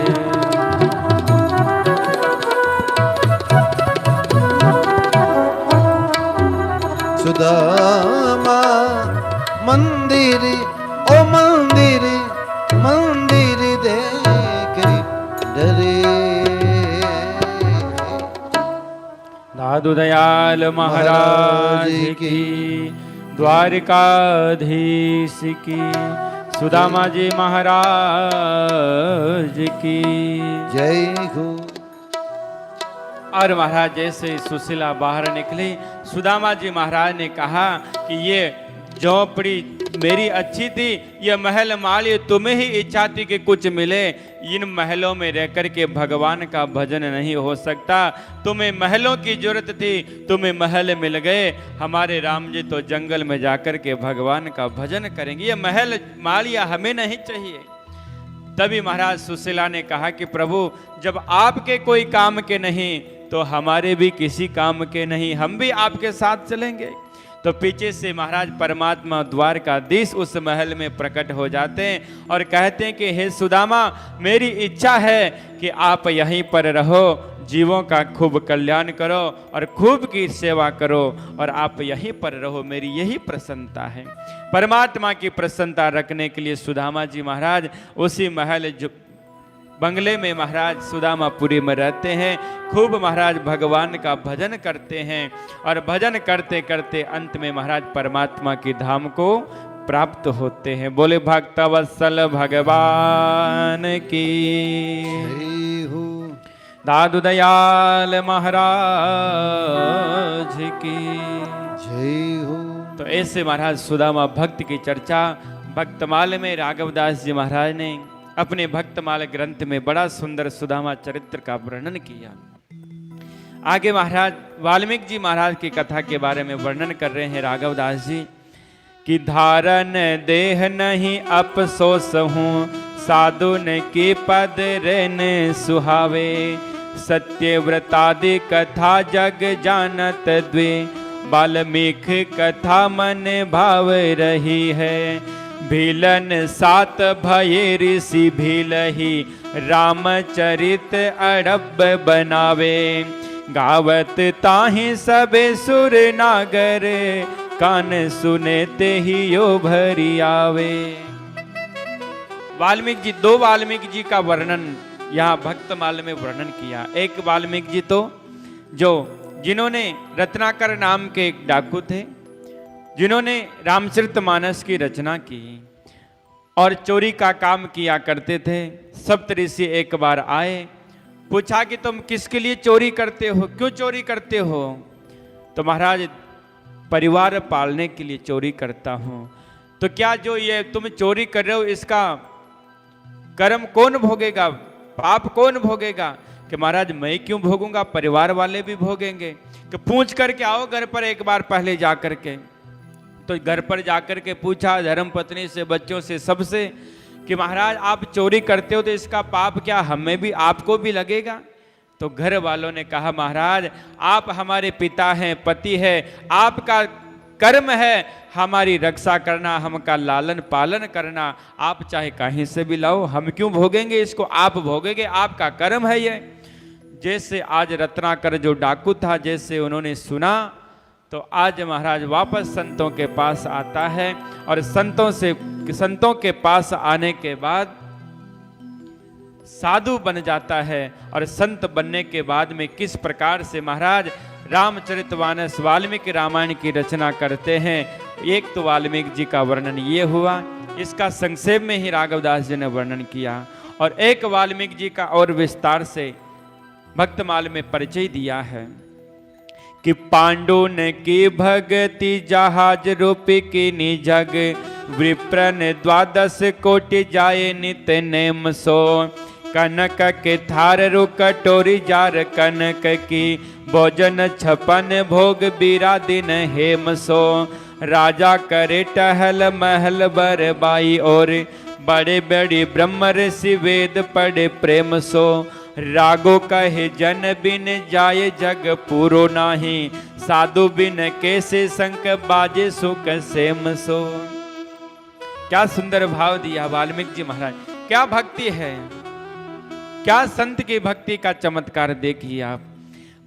सुदामा मंदिर, ओ मंदिर, मंदिर देख डरे। दादू दयाल महाराज की, द्वारिकाधीश की, सुदामा जी महाराज की जय हो। और महाराज जैसे सुशीला बाहर निकली, सुदामा जी महाराज ने कहा कि ये झोपड़ी मेरी अच्छी थी, ये महल माली तुम्हें ही इच्छा थी कि कुछ मिले, इन महलों में रहकर के भगवान का भजन नहीं हो सकता, तुम्हें महलों की जरूरत थी, तुम्हें महल मिल गए, हमारे राम जी तो जंगल में जाकर के भगवान का भजन करेंगे, ये महल मालिया हमें नहीं चाहिए। तभी महाराज सुशीला ने कहा कि प्रभु जब आपके कोई काम के नहीं तो हमारे भी किसी काम के नहीं, हम भी आपके साथ चलेंगे। तो पीछे से महाराज परमात्मा द्वारकाधीश उस महल में प्रकट हो जाते हैं और कहते हैं कि हे सुदामा, मेरी इच्छा है कि आप यहीं पर रहो, जीवों का खूब कल्याण करो और खूब की सेवा करो और आप यहीं पर रहो, मेरी यही प्रसन्नता है। परमात्मा की प्रसन्नता रखने के लिए सुदामा जी महाराज उसी महल जो बंगले में महाराज सुदामापुरी में रहते हैं, खूब महाराज भगवान का भजन करते हैं और भजन करते करते अंत में महाराज परमात्मा की धाम को प्राप्त होते हैं। बोले भक्तवत्सल भगवान की, दादू दयाल महाराज की जय हो। तो ऐसे महाराज सुदामा भक्त की चर्चा भक्तमाल में राघवदास जी महाराज ने अपने भक्तमाल ग्रंथ में बड़ा सुंदर सुदामा चरित्र का वर्णन किया। आगे महाराज वाल्मीकि जी महाराज की कथा के बारे में वर्णन कर रहे हैं राघवदास जी कि धारण देह नहीं अफसोस हूँ, साधुन की पद रेन सुहावे, सत्यव्रतादि कथा जग जानत द्वे, वाल्मीकि कथा मन भाव रही है, भीलन सात भये ऋषि भीलही, रामचरित अड़ब बनावे, गावत ताहि सबे सुर नागर, कान सुने ते ही यो भरी आवे। वाल्मीकि जी, दो वाल्मीकि जी का वर्णन यहाँ भक्तमाल में वर्णन किया। एक वाल्मीकि जी तो जिन्होंने रत्नाकर नाम के एक डाकू थे, जिन्होंने रामचरितमानस की रचना की और चोरी का काम किया करते थे। सप्तऋषि एक बार आए, पूछा कि तुम किसके लिए चोरी करते हो, क्यों चोरी करते हो? तो महाराज परिवार पालने के लिए चोरी करता हूं। तो क्या जो ये तुम चोरी कर रहे हो इसका कर्म कौन भोगेगा, पाप कौन भोगेगा? कि महाराज मैं क्यों भोगूंगा, परिवार वाले भी भोगेंगे। कि पूछ करके आओ घर पर एक बार पहले जा करके। तो घर पर जाकर के पूछा धर्म पत्नी से, बच्चों से, सबसे कि महाराज आप चोरी करते हो तो इसका पाप क्या हमें भी, आपको भी लगेगा? तो घर वालों ने कहा महाराज आप हमारे पिता हैं, पति है, आपका कर्म है हमारी रक्षा करना, हमका लालन पालन करना, आप चाहे कहीं से भी लाओ, हम क्यों भोगेंगे इसको, आप भोगेंगे, आपका कर्म है ये। जैसे आज रत्नाकर जो डाकू था, जैसे उन्होंने सुना तो आज महाराज वापस संतों के पास आता है और संतों के पास आने के बाद साधु बन जाता है। और संत बनने के बाद में किस प्रकार से महाराज रामचरितमानस वाल्मीकि रामायण की रचना करते हैं। एक तो वाल्मीकि जी का वर्णन ये हुआ, इसका संक्षेप में ही राघवदास जी ने वर्णन किया, और एक वाल्मीकि जी का और विस्तार से भक्तमाल में परिचय दिया है कि पांडु ने की भगति जहाज रूपी की निजग, विप्रन 12 कोटि जाए नित नेम सो। कनक के थार रु कटोरी जार कनक की, भोजन 56 भोग बीरा दिन हेम सो। राजा करे टहल महल बर बाई और, बड़े बड़ी ब्रह्म ऋषि वेद पढ़े प्रेम सो। रागो कहे जन बिन जाए जग पूरो नाही, साधु बिन कैसे शंख बाजे सुख सेम सो। क्या सुंदर भाव दिया वाल्मीकि जी महाराज, क्या भक्ति है, क्या संत की भक्ति का चमत्कार देखिए आप।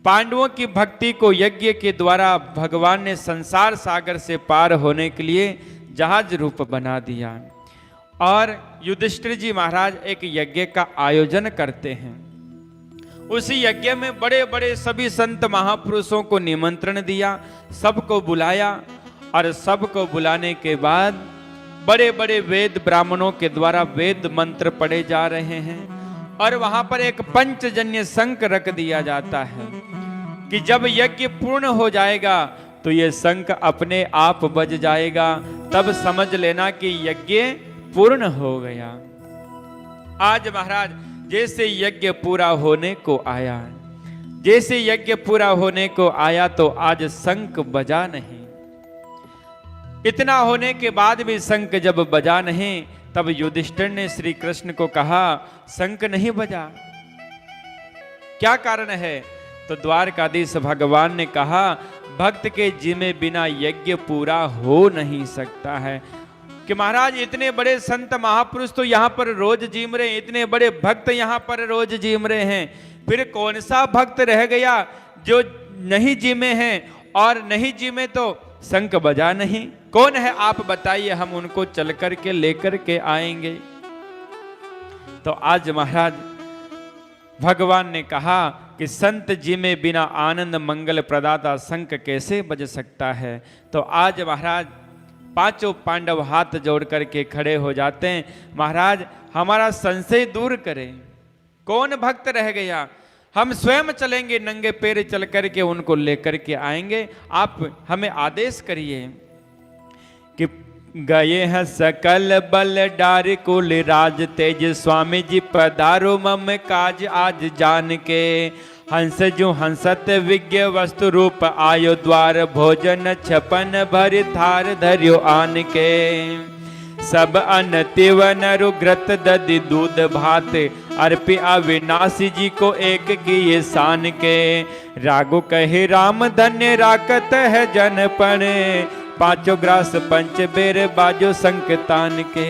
पांडवों की भक्ति को यज्ञ के द्वारा भगवान ने संसार सागर से पार होने के लिए जहाज रूप बना दिया। और युधिष्ठिर जी महाराज एक यज्ञ का आयोजन करते हैं। उसी यज्ञ में बड़े बड़े सभी संत महापुरुषों को निमंत्रण दिया, सबको बुलाया, और सबको बुलाने के बाद बड़े बड़े वेद ब्राह्मणों के द्वारा वेद मंत्र पढ़े जा रहे हैं। और वहां पर एक पंचजन्य शंख रख दिया जाता है कि जब यज्ञ पूर्ण हो जाएगा तो ये शंख अपने आप बज जाएगा, तब समझ लेना कि यज्ञ पूर्ण हो गया। आज महाराज जैसे यज्ञ पूरा होने को आया, जैसे यज्ञ पूरा होने को आया तो आज शंख बजा नहीं। इतना होने के बाद भी शंख जब बजा नहीं, तब युधिष्ठिर ने श्री कृष्ण को कहा शंख नहीं बजा, क्या कारण है? तो द्वारकाधीश भगवान ने कहा भक्त के जिमे बिना यज्ञ पूरा हो नहीं सकता है। कि महाराज इतने बड़े संत महापुरुष तो यहाँ पर रोज जीम रहे हैं, इतने बड़े भक्त यहाँ पर रोज जीम रहे हैं, फिर कौन सा भक्त रह गया जो नहीं जीमे हैं? और नहीं जीमे तो शंख बजा नहीं, कौन है आप बताइए, हम उनको चल करके लेकर के आएंगे। तो आज महाराज भगवान ने कहा कि संत जी में बिना आनंद मंगल प्रदाता शंख कैसे बज सकता है। तो आज महाराज पांचों पांडव हाथ जोड़ करके खड़े हो जाते हैं, महाराज हमारा संशय दूर करें, कौन भक्त रह गया? हम स्वयं चलेंगे, नंगे पैर चल करके उनको लेकर के आएंगे, आप हमें आदेश करिए। कि गए हैं सकल बल डार कुल राज तेज, स्वामी जी पधारो मम काज आज जान के। हंस जो हंसत विज्ञ वस्तु रूप आयो द्वार, भोजन 56 भरि थार धर्यो आन के। सब अन्न तिवन रुग्रत दधि दूध भात, अर्पि अविनाशी जी को एक किए शान के। रागो कहे राम धन्य राकत है जनपण, पांचों ग्रास पंच बेर बाजो संकतान के।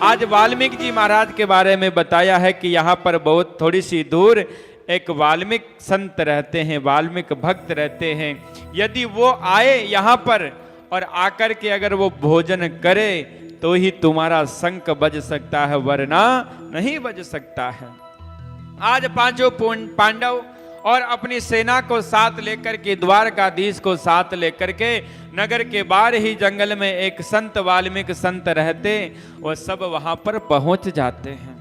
आज वाल्मीकि जी महाराज के बारे में बताया है कि यहाँ पर बहुत थोड़ी सी दूर एक वाल्मीकि संत रहते हैं, वाल्मीकि भक्त रहते हैं। यदि वो आए यहाँ पर और आकर के अगर वो भोजन करे तो ही तुम्हारा शंख बज सकता है, वरना नहीं बज सकता है। आज पांचों पांडव और अपनी सेना को साथ लेकर के, द्वारकाधीश को साथ लेकर के नगर के बाहर ही जंगल में एक संत वाल्मीकि संत रहते, वो सब वहां पर पहुंच जाते हैं।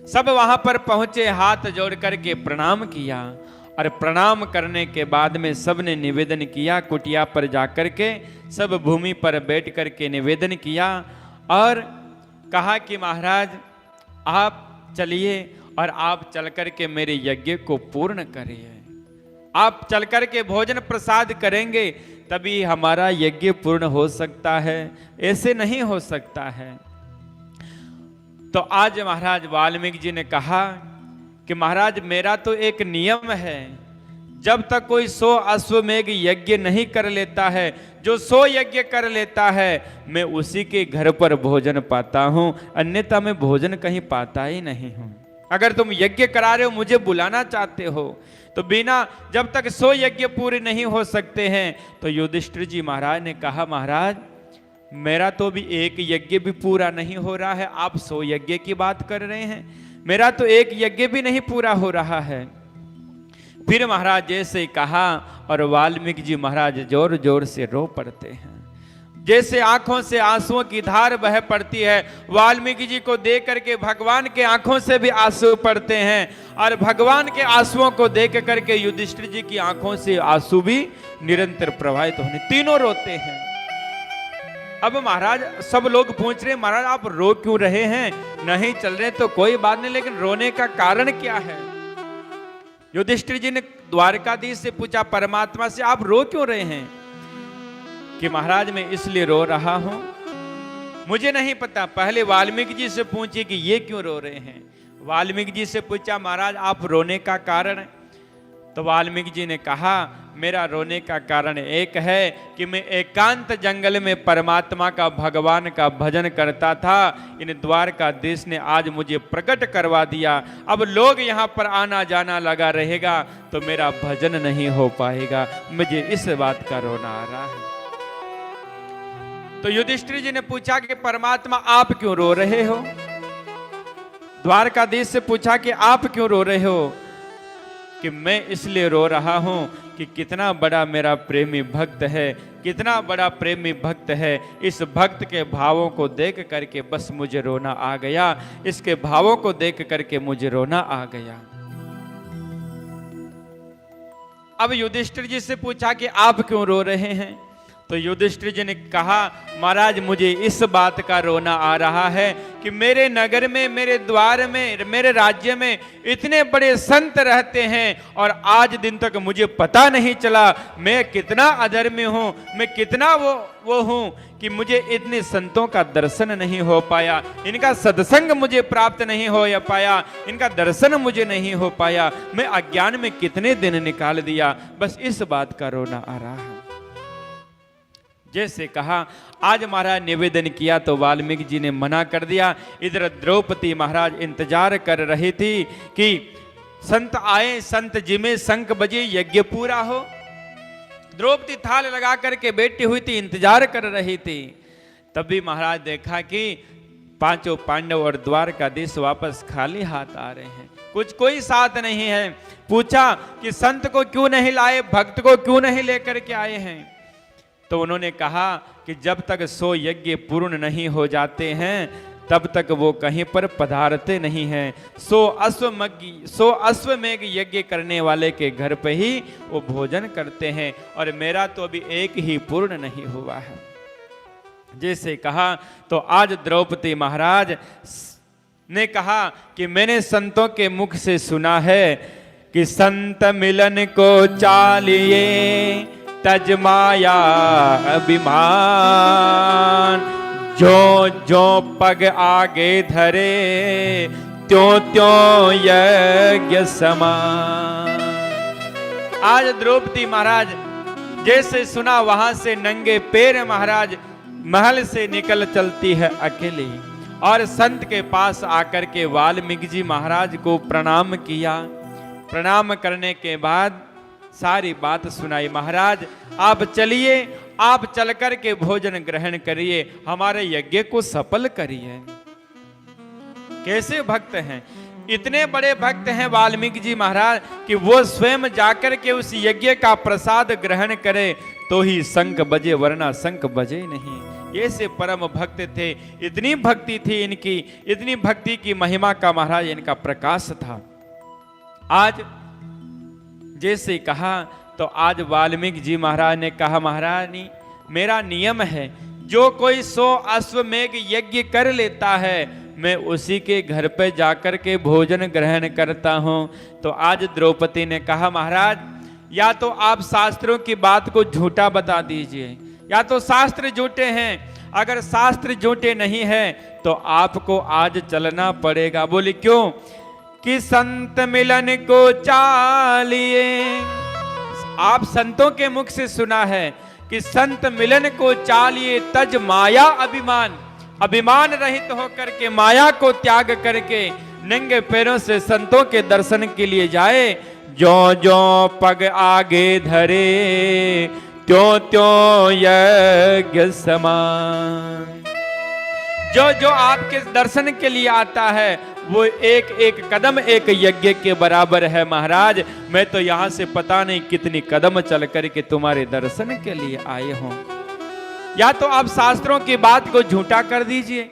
सब वहां पर पहुंचे, हाथ जोड़ करके प्रणाम किया, और प्रणाम करने के बाद में सब ने निवेदन किया, कुटिया पर जाकर के सब भूमि पर बैठ करके निवेदन किया और कहा कि महाराज आप चलिए और आप चल करके मेरे यज्ञ को पूर्ण करिए। आप चल करके भोजन प्रसाद करेंगे तभी हमारा यज्ञ पूर्ण हो सकता है, ऐसे नहीं हो सकता है। तो आज महाराज वाल्मीकि जी ने कहा कि महाराज मेरा तो एक नियम है, जब तक कोई 100 अश्वमेघ यज्ञ नहीं कर लेता है, जो 100 यज्ञ कर लेता है मैं उसी के घर पर भोजन पाता हूं, अन्यथा मैं भोजन कहीं पाता ही नहीं हूं। अगर तुम यज्ञ करा रहे हो, मुझे बुलाना चाहते हो, तो बिना जब तक 100 यज्ञ पूरे नहीं हो सकते हैं। तो युधिष्ठिर जी महाराज ने कहा महाराज मेरा तो भी एक यज्ञ भी पूरा नहीं हो रहा है, आप 100 यज्ञ की बात कर रहे हैं, मेरा तो एक यज्ञ भी नहीं पूरा हो रहा है। फिर महाराज जैसे ही कहा और वाल्मीकि जी महाराज जोर जोर से रो पड़ते हैं, जैसे आंखों से आंसुओं की धार बह पड़ती है। वाल्मीकि जी को देख करके भगवान के आंखों से भी आंसू पड़ते हैं, और भगवान के आंसुओं को देख करके युधिष्ठिर जी की आंखों से आंसू भी निरंतर प्रवाहित होने, तीनों रोते हैं। अब महाराज सब लोग पूछ रहे महाराज आप रो क्यों रहे हैं? नहीं चल रहे तो कोई बात नहीं, लेकिन रोने का कारण क्या है? युधिष्ठिर जी ने द्वारकाधीश से पूछा, परमात्मा से, आप रो क्यों रहे हैं? कि महाराज मैं इसलिए रो रहा हूं, मुझे नहीं पता। पहले वाल्मीकि जी से पूछिए कि ये क्यों रो रहे हैं। वाल्मीकि जी से पूछा महाराज आप रोने का कारण? तो वाल्मीकि जी ने कहा मेरा रोने का कारण एक है कि मैं एकांत जंगल में परमात्मा का, भगवान का भजन करता था। इन द्वारकाधीश ने आज मुझे प्रकट करवा दिया। अब लोग यहाँ पर आना जाना लगा रहेगा तो मेरा भजन नहीं हो पाएगा। मुझे इस बात का रोना आ रहा है। तो युधिष्ठिर जी ने पूछा कि परमात्मा आप क्यों रो रहे हो? द्वारकाधीश से पूछा कि आप क्यों रो रहे हो? कि मैं इसलिए रो रहा हूं कि कितना बड़ा मेरा प्रेमी भक्त है, कितना बड़ा प्रेमी भक्त है। इस भक्त के भावों को देख करके बस मुझे रोना आ गया। इसके भावों को देख करके मुझे रोना आ गया। अब युधिष्ठिर जी से पूछा कि आप क्यों रो रहे हैं? तो युधिष्ठिर जी ने कहा महाराज मुझे इस बात का रोना आ रहा है कि मेरे नगर में, मेरे द्वार में, मेरे राज्य में इतने बड़े संत रहते हैं और आज दिन तक मुझे पता नहीं चला मैं कितना अधर्मी हूं, मैं कितना वो हूं कि मुझे इतने संतों का दर्शन नहीं हो पाया, इनका सत्संग मुझे प्राप्त नहीं हो पाया, इनका दर्शन मुझे नहीं हो पाया। मैं अज्ञान में कितने दिन निकाल दिया। बस इस बात का रोना आ रहा है। जैसे कहा आज महाराज निवेदन किया तो वाल्मीकि जी ने मना कर दिया। इधर द्रौपदी महाराज इंतजार कर रही थी कि संत आए, संत जिमे शंख बजे, यज्ञ पूरा हो। द्रौपदी थाल लगा करके बैठी हुई थी, इंतजार कर रही थी। तभी महाराज देखा कि पांचों पांडव और द्वारकाधीश वापस खाली हाथ आ रहे हैं, कुछ कोई साथ नहीं है। पूछा कि संत को क्यों नहीं लाए, भक्त को क्यों नहीं लेकर के आए हैं? तो उन्होंने कहा कि जब तक 100 यज्ञ पूर्ण नहीं हो जाते हैं तब तक वो कहीं पर पधारते नहीं हैं। 100 अश्वमेघ यज्ञ करने वाले के घर पे ही वो भोजन करते हैं और मेरा तो अभी एक ही पूर्ण नहीं हुआ है। जैसे कहा तो आज द्रौपदी महाराज ने कहा कि मैंने संतों के मुख से सुना है कि संत मिलन को चालिए तज माया अभिमान, जो जो पग आगे धरे त्यों त्यों यज्ञ समान। आज द्रौपदी महाराज जैसे सुना वहां से नंगे पैर महाराज महल से निकल चलती है अकेली और संत के पास आकर के वाल्मीकि जी महाराज को प्रणाम किया। प्रणाम करने के बाद सारी बात सुनाई। महाराज आप चलिए, आप चल कर के भोजन ग्रहण करिए, हमारे यज्ञ को सफल करिए। कैसे भक्त हैं, इतने बड़े भक्त हैं वाल्मीकि जी महाराज कि वो स्वयं जाकर के उस यज्ञ का प्रसाद ग्रहण करे तो ही शंख बजे, वरना शंख बजे नहीं। ऐसे परम भक्त थे, इतनी भक्ति थी इनकी, इतनी भक्ति की महिमा का महाराज इनका प्रकाश था। आज जैसे कहा तो आज वाल्मीकि जी महाराज ने कहा महारानी मेरा नियम है, जो कोई 100 अश्वमेघ यज्ञ कर लेता है मैं उसी के घर पे जाकर के भोजन ग्रहण करता हूं। तो आज द्रौपदी ने कहा महाराज या तो आप शास्त्रों की बात को झूठा बता दीजिए, या तो शास्त्र झूठे हैं। अगर शास्त्र झूठे नहीं है तो आपको आज चलना पड़ेगा। बोले क्यों? कि संत मिलन को चालिए। आप संतों के मुख से सुना है कि संत मिलन को चालिए तज माया अभिमान, अभिमान रहित होकर के माया को त्याग करके नंगे पैरों से संतों के दर्शन के लिए जाए। जो जो पग आगे धरे त्यों त्यों यज्ञ समान। जो जो आपके दर्शन के लिए आता है वो एक एक कदम एक यज्ञ के बराबर है। महाराज मैं तो यहां से पता नहीं कितनी कदम चल करके तुम्हारे दर्शन के लिए आए हों। या तो आप शास्त्रों की बात को झूठा कर दीजिए,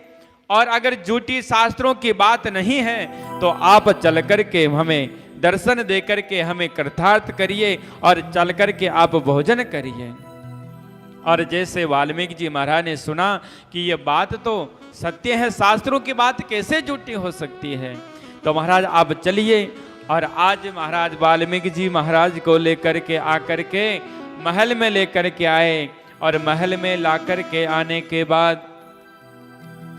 और अगर झूठी शास्त्रों की बात नहीं है तो आप चल करके हमें दर्शन दे करके हमें कृतार्थ करिए और चल करके आप भोजन करिए। और जैसे वाल्मीकि जी महाराज ने सुना कि ये बात तो सत्य है, शास्त्रों की बात कैसे झूठी हो सकती है, तो महाराज आप चलिए। और आज महाराज वाल्मीकि जी महाराज को लेकर के आकर के महल में लेकर के आए, और महल में लाकर के आने के बाद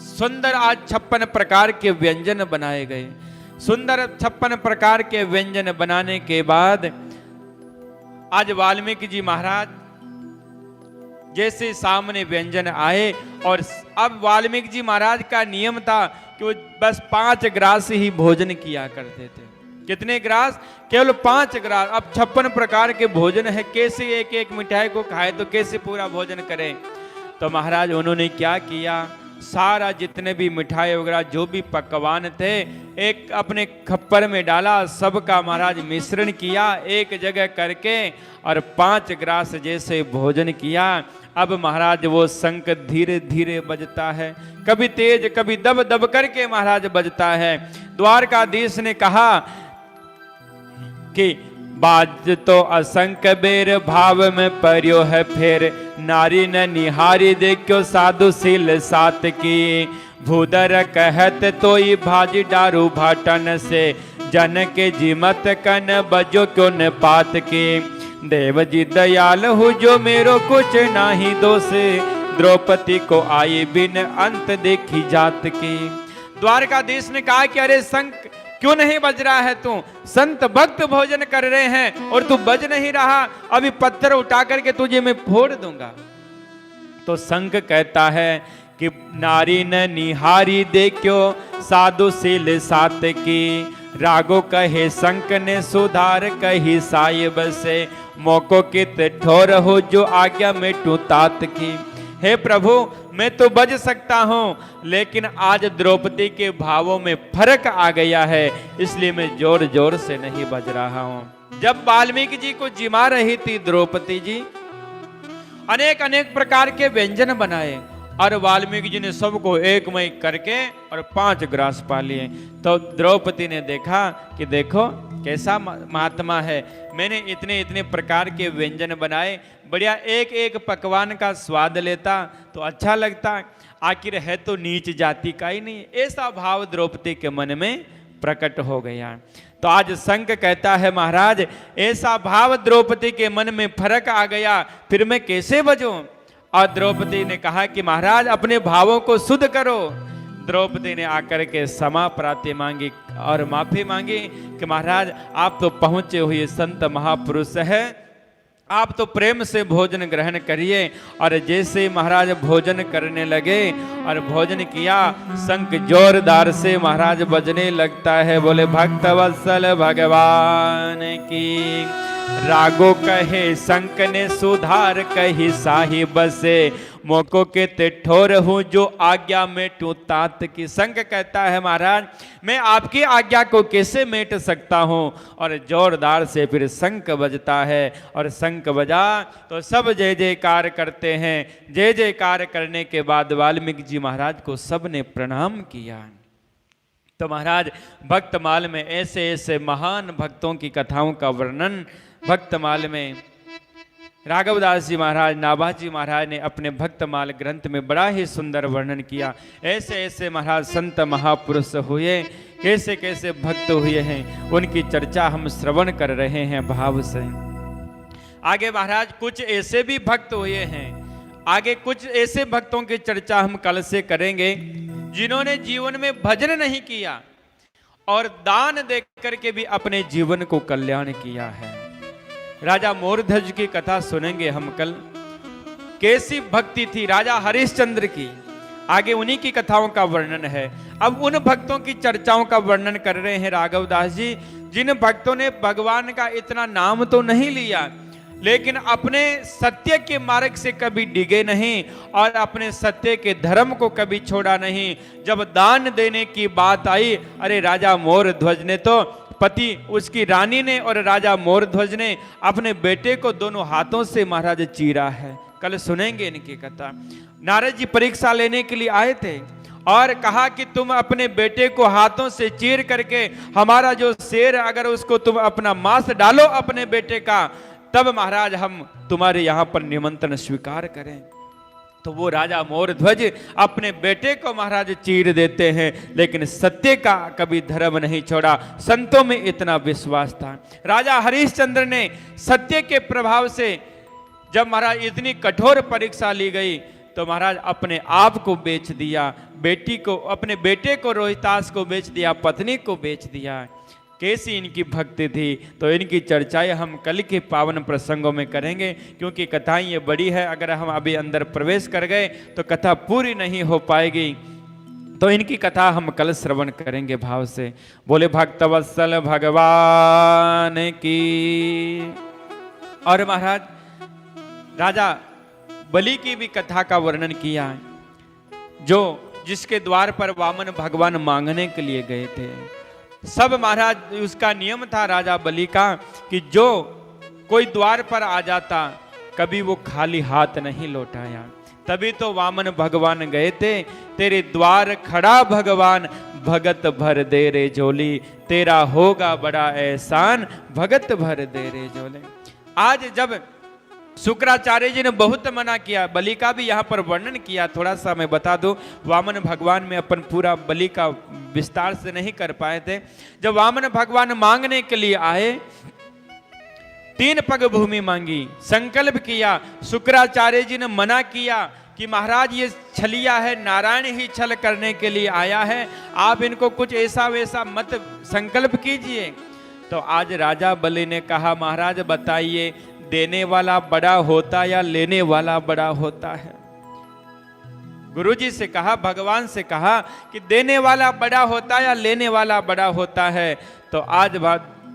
सुंदर आज 56 प्रकार के व्यंजन बनाए गए। सुंदर 56 प्रकार के व्यंजन बनाने के बाद आज वाल्मीकि जी महाराज जैसे सामने व्यंजन आए, और अब वाल्मीकि जी महाराज का नियम था कि वो बस 5 ग्रास ही भोजन किया करते थे। कितने ग्रास? केवल 5 ग्रास। अब 56 प्रकार के भोजन है, कैसे एक एक मिठाई को खाए तो कैसे पूरा भोजन करें। तो महाराज उन्होंने क्या किया, सारा जितने भी मिठाई वगैरह जो भी पकवान थे एक अपने खप्पर में डाला, सबका महाराज मिश्रण किया एक जगह करके, और 5 ग्रास जैसे भोजन किया। अब महाराज वो शंख धीरे धीरे बजता है, कभी तेज कभी दब दब करके महाराज बजता है। द्वारकाधीश ने कहा कि बाज तो असंख्य बेर भाव में पर्यो है फेर, नारी न निहारी देखो साधु सील सात की, भूदर कहत तोई भाजी डारू भाटन से, जन के जीमत कन बजो क्यों न पात की, देव जी दयाल हो जो मेरो कुछ नाही दोष, द्रौपदी को आई बिन अंत देखी जात की। द्वारकाधीश ने कहा कि अरे शंख क्यों नहीं बज रहा है, तू संत भक्त भोजन कर रहे हैं और तू बज नहीं रहा, अभी पत्थर उठा करके तुझे मैं फोड़ दूंगा। तो शंख कहता है कि नारी न निहारी देखो साधु सील सात की, रागो कहे शंख ने सुधार कही साहिब से, मौको कित ठोर हो जो आज्ञा में टू तात की। हे प्रभु मैं तो बज सकता हूं, लेकिन आज द्रौपदी के भावों में फर्क आ गया है, इसलिए मैं जोर जोर से नहीं बज रहा हूं। जब वाल्मीकि जी को जिमा रही थी द्रौपदी जी, अनेक अनेक प्रकार के व्यंजन बनाए, और वाल्मीकि जी ने सबको एकमय करके और 5 ग्रास पा लिए। तो द्रौपदी ने देखा कि देखो कैसा महात्मा है, मैंने इतने इतने प्रकार के व्यंजन बनाए, बढ़िया एक एक पकवान का स्वाद लेता तो अच्छा लगता, आखिर है तो नीच जाति का ही नहीं। ऐसा भाव द्रौपदी के मन में प्रकट हो गया। तो आज शंख कहता है महाराज ऐसा भाव द्रौपदी के मन में फर्क आ गया, फिर मैं कैसे बजूं। और द्रौपदी ने कहा कि महाराज अपने भावों को शुद्ध करो। द्रौपदी ने आकर के क्षमा प्रार्थी मांगी और माफी मांगी कि महाराज आप तो पहुंचे हुए संत महापुरुष है, आप तो प्रेम से भोजन ग्रहण करिए। और जैसे महाराज भोजन करने लगे और भोजन किया, शंख जोरदार से महाराज बजने लगता है। बोले भक्त वत्सल भगवान की, रागो कहे शंख ने सुधार कही साहिब से, मोको के ते ठोर हूं जो आज्ञा में टू तात की। शंख कहता है महाराज मैं आपकी आज्ञा को कैसे मेट सकता हूं। और जोरदार से फिर शंख बजता है, और शंख बजा तो सब जय जयकार करते हैं। जय जयकार करने के बाद वाल्मीकि जी महाराज को सबने प्रणाम किया। तो महाराज भक्तमाल में ऐसे ऐसे महान भक्तों की कथाओं का वर्णन भक्तमाल में राघवदास जी महाराज, नाभाजी महाराज ने अपने भक्तमाल ग्रंथ में बड़ा ही सुंदर वर्णन किया। ऐसे ऐसे महाराज संत महापुरुष हुए, कैसे कैसे भक्त हुए हैं, उनकी चर्चा हम श्रवण कर रहे हैं भाव से। आगे महाराज कुछ ऐसे भी भक्त हुए हैं, आगे कुछ ऐसे भक्तों की चर्चा हम कल से करेंगे जिन्होंने जीवन में भजन नहीं किया और दान देकर के भी अपने जीवन को कल्याण किया है। राजा मोरध्वज की कथा सुनेंगे हम कल। कैसी भक्ति थी राजा हरिश्चंद्र की, आगे उन्हीं की कथाओं का वर्णन है। अब उन भक्तों की चर्चाओं का वर्णन कर रहे हैं राघवदास जी, जिन भक्तों ने भगवान का इतना नाम तो नहीं लिया, लेकिन अपने सत्य के मार्ग से कभी डिगे नहीं और अपने सत्य के धर्म को कभी छोड़ा नहीं। जब दान देने की बात आई, अरे राजा मोरध्वज ने तो पति उसकी रानी ने और राजा मोरध्वज ने अपने बेटे को दोनों हाथों से महाराज चीरा है। कल सुनेंगे इनकी कथा। नारद जी परीक्षा लेने के लिए आए थे और कहा कि तुम अपने बेटे को हाथों से चीर करके हमारा जो शेर अगर उसको तुम अपना मांस डालो अपने बेटे का, तब महाराज हम तुम्हारे यहाँ पर निमंत्रण स्वीकार करें। तो वो राजा मोरध्वज अपने बेटे को महाराज चीर देते हैं, लेकिन सत्य का कभी धर्म नहीं छोड़ा। संतों में इतना विश्वास था। राजा हरिश्चंद्र ने सत्य के प्रभाव से जब महाराज इतनी कठोर परीक्षा ली गई तो महाराज अपने आप को बेच दिया, बेटी को, अपने बेटे को रोहितास को बेच दिया, पत्नी को बेच दिया। कैसी इनकी भक्ति थी। तो इनकी चर्चाएं हम कल के पावन प्रसंगों में करेंगे, क्योंकि कथाएं ये बड़ी है। अगर हम अभी अंदर प्रवेश कर गए तो कथा पूरी नहीं हो पाएगी। तो इनकी कथा हम कल श्रवण करेंगे भाव से। बोले भक्तवत्सल भगवान की। और महाराज राजा बलि की भी कथा का वर्णन किया, जो जिसके द्वार पर वामन भगवान मांगने के लिए गए थे। सब महाराज उसका नियम था राजा बलि का कि जो कोई द्वार पर आ जाता कभी वो खाली हाथ नहीं लौटाया। तभी तो वामन भगवान गए थे, तेरे द्वार खड़ा भगवान भगत भर दे रे झोली, तेरा होगा बड़ा एहसान भगत भर दे रे झोली। आज जब शुक्राचार्य जी ने बहुत मना किया, बलि का भी यहाँ पर वर्णन किया, थोड़ा सा मैं बता दूं। वामन भगवान में अपन पूरा बलि का विस्तार से नहीं कर पाए थे। जब वामन भगवान मांगने के लिए आए, 3 पग भूमि मांगी, संकल्प किया। शुक्राचार्य जी ने मना किया कि महाराज ये छलिया है, नारायण ही छल करने के लिए आया है, आप इनको कुछ ऐसा वैसा मत संकल्प कीजिए। तो आज राजा बलि ने कहा, महाराज बताइए, देने वाला बड़ा होता या लेने वाला बड़ा होता है? गुरुजी से कहा, भगवान से कहा कि देने वाला बड़ा होता या लेने वाला बड़ा होता है। तो आज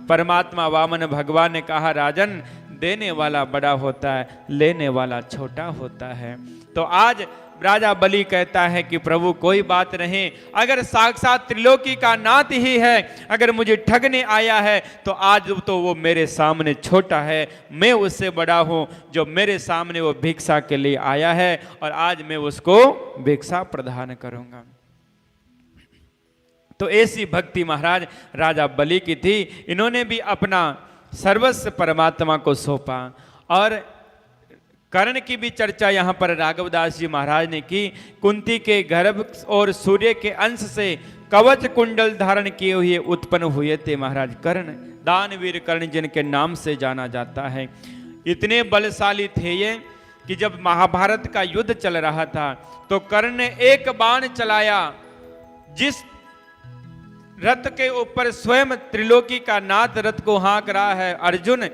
परमात्मा वामन भगवान ने कहा, राजन देने वाला बड़ा होता है, लेने वाला छोटा होता है। तो आज राजा बलि कहता है कि प्रभु कोई बात नहीं, अगर साक्षात त्रिलोकी का नाथ ही है, अगर मुझे ठगने आया है तो आज तो वो मेरे सामने छोटा है, मैं उससे बड़ा हूं। जो मेरे सामने वो भिक्षा के लिए आया है और आज मैं उसको भिक्षा प्रदान करूंगा। तो ऐसी भक्ति महाराज राजा बलि की थी। इन्होंने भी अपना सर्वस्व परमात्मा को सौंपा। और कर्ण की भी चर्चा यहाँ पर राघवदास जी महाराज ने की। कुंती के गर्भ और सूर्य के अंश से कवच कुंडल धारण किए हुए उत्पन्न हुए थे महाराज कर्ण, दानवीर कर्ण जिनके नाम से जाना जाता है। इतने बलशाली थे ये कि जब महाभारत का युद्ध चल रहा था तो कर्ण ने एक बाण चलाया, जिस रथ के ऊपर स्वयं त्रिलोकी का नाथ रथ को हाँक रहा है, अर्जुन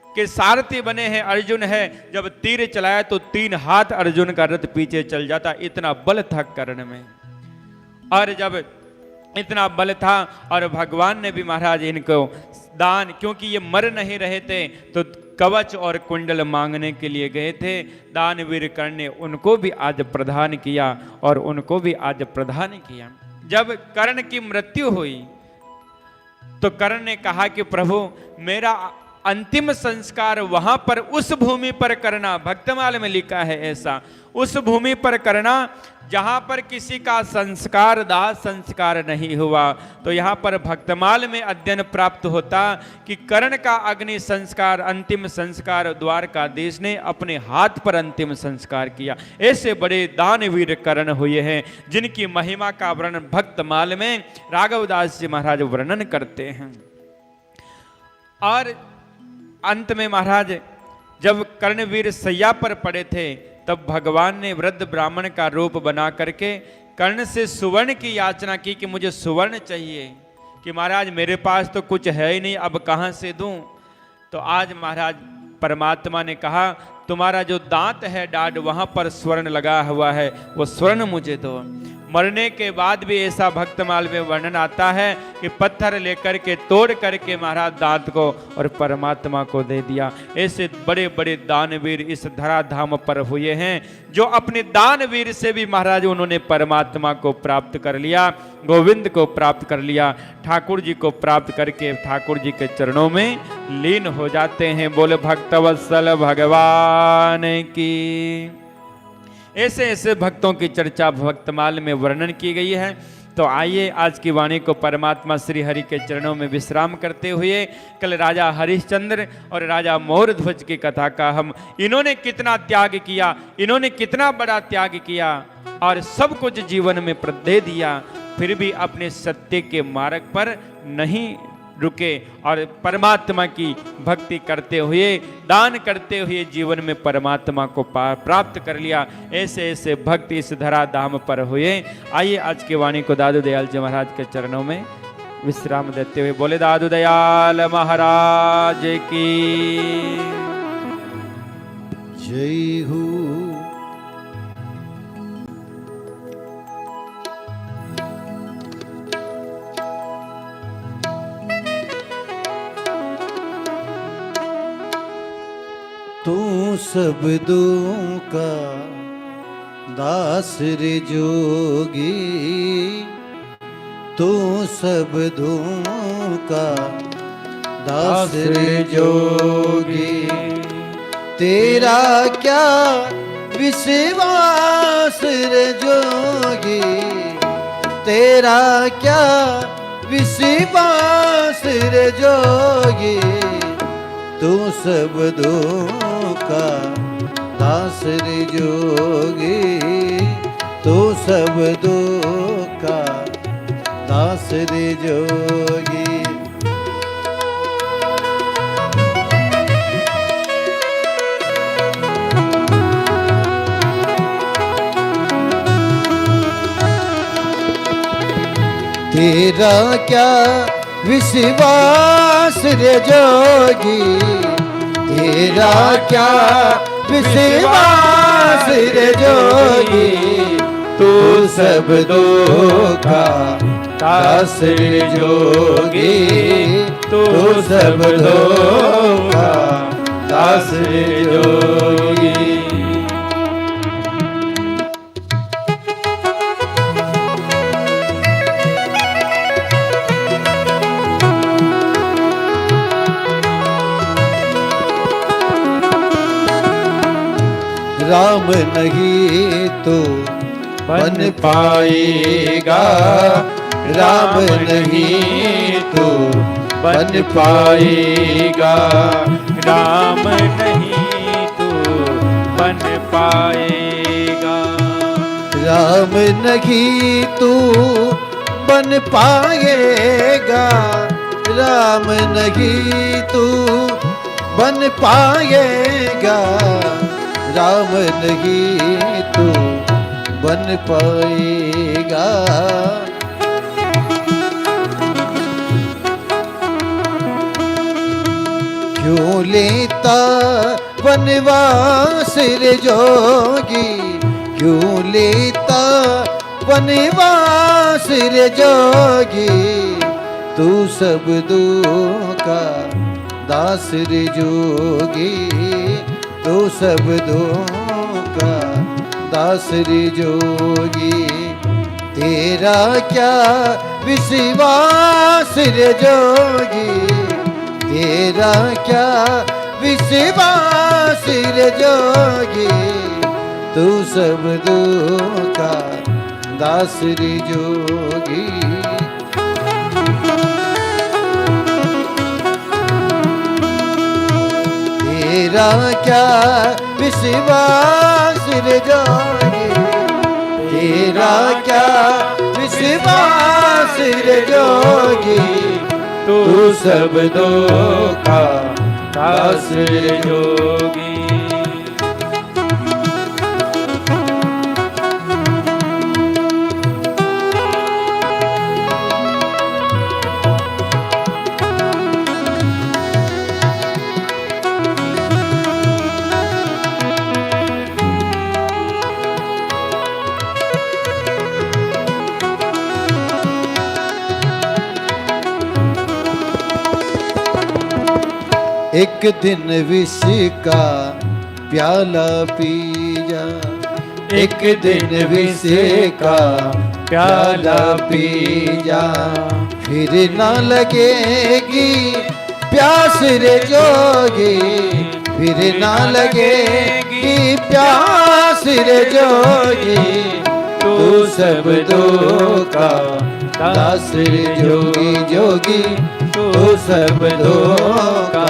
के सारथी बने हैं अर्जुन है, जब तीर चलाया तो 3 हाथ अर्जुन का रथ पीछे चल जाता। इतना बल था कर्ण में। और जब इतना बल था और भगवान ने भी महाराज इनको दान, क्योंकि ये मर नहीं रहे थे तो कवच और कुंडल मांगने के लिए गए थे, दानवीर कर्ण ने उनको भी आज प्रदान किया और उनको भी आज प्रदान किया। जब कर्ण की मृत्यु हुई तो कर्ण ने कहा कि प्रभु मेरा अंतिम संस्कार वहां पर उस भूमि पर करना, भक्तमाल में लिखा है ऐसा, उस भूमि पर करना जहां पर किसी का संस्कार दाह संस्कार नहीं हुआ। तो यहाँ पर भक्तमाल में अध्ययन प्राप्त होता कि कर्ण का अग्नि संस्कार, अंतिम संस्कार द्वारकाधीश ने अपने हाथ पर अंतिम संस्कार किया। ऐसे बड़े दानवीर कर्ण हुए हैं जिनकी महिमा का वर्णन भक्तमाल में राघवदास जी महाराज वर्णन करते हैं। और अंत में महाराज जब कर्णवीर सैया पर पड़े थे तब भगवान ने वृद्ध ब्राह्मण का रूप बना करके कर्ण से सुवर्ण की याचना की कि मुझे सुवर्ण चाहिए, कि महाराज मेरे पास तो कुछ है ही नहीं, अब कहाँ से दूं। तो आज महाराज परमात्मा ने कहा तुम्हारा जो दांत है डाढ़ वहां पर स्वर्ण लगा हुआ है, वो स्वर्ण मुझे दो। मरने के बाद भी ऐसा भक्तमाल में वर्णन आता है कि पत्थर लेकर के तोड़ करके महाराज दांत को और परमात्मा को दे दिया। ऐसे बड़े बड़े दानवीर इस धराधाम पर हुए हैं जो अपने दानवीर से भी महाराज उन्होंने परमात्मा को प्राप्त कर लिया, गोविंद को प्राप्त कर लिया, ठाकुर जी को प्राप्त करके ठाकुर जी के चरणों में लीन हो जाते हैं। बोले भक्तवत्सल भगवान की। ऐसे ऐसे भक्तों की चर्चा भक्तमाल में वर्णन की गई है। तो आइए आज की वाणी को परमात्मा श्री हरि के चरणों में विश्राम करते हुए कल राजा हरिश्चंद्र और राजा मोरध्वज की कथा का हम इन्होंने कितना त्याग किया, इन्होंने कितना बड़ा त्याग किया और सब कुछ जीवन में दे दिया, फिर भी अपने सत्य के मार्ग पर नहीं रुके और परमात्मा की भक्ति करते हुए, दान करते हुए जीवन में परमात्मा को प्राप्त कर लिया। ऐसे ऐसे भक्त इस धरा धाम पर हुए। आइए आज की वाणी को दादू दयाल जी महाराज के चरणों में विश्राम देते हुए बोले दादू दयाल महाराज की जय हो। तू शब्दों का दास रे जोगी, तू शब्दों का दास रे जोगी, तेरा क्या विश्वास रे जोगी, तेरा क्या विश्वास रे जोगी, तू शब्दों का दास रे जोगी, तू शब्दों का दास रे जोगी। तेरा क्या विश्वास रे जोगी, तेरा क्या विश्वास रे जोगी, तू शब्दों का दास रे जोगी, तू शब्दों का दास रे जोगी। राम नहीं तो बन पाएगा, राम नहीं तो बन पाएगा, राम नहीं तो बन पाएगा, राम नहीं तो बन पाएगा, राम नहीं तो बन पाएगा, राम नहीं तो बन पाएगा। क्यों लेता वनवास रे जोगी, क्यों लेता वनवास रे जोगी, तू शब्दों का दास रे जोगी, तू शब्दों का दास रे जोगी, तेरा क्या विश्वास रे जोगी, तेरा क्या विश्वास रे जोगी, तू शब्दों का दास रे जोगी। तेरा क्या विश्वास रे जोगी, तेरा क्या विश्वास रे जोगी, तू शब्दों का दास रे जोगी। एक दिन विष का प्याला पी जा, एक दिन विष का प्याला पी जा, फिर ना लगेगी प्यास रे जोगी, फिर ना लगेगी प्यास रे जोगी, तू शब्दों का दास रे जोगी जोगी तू शब्दों का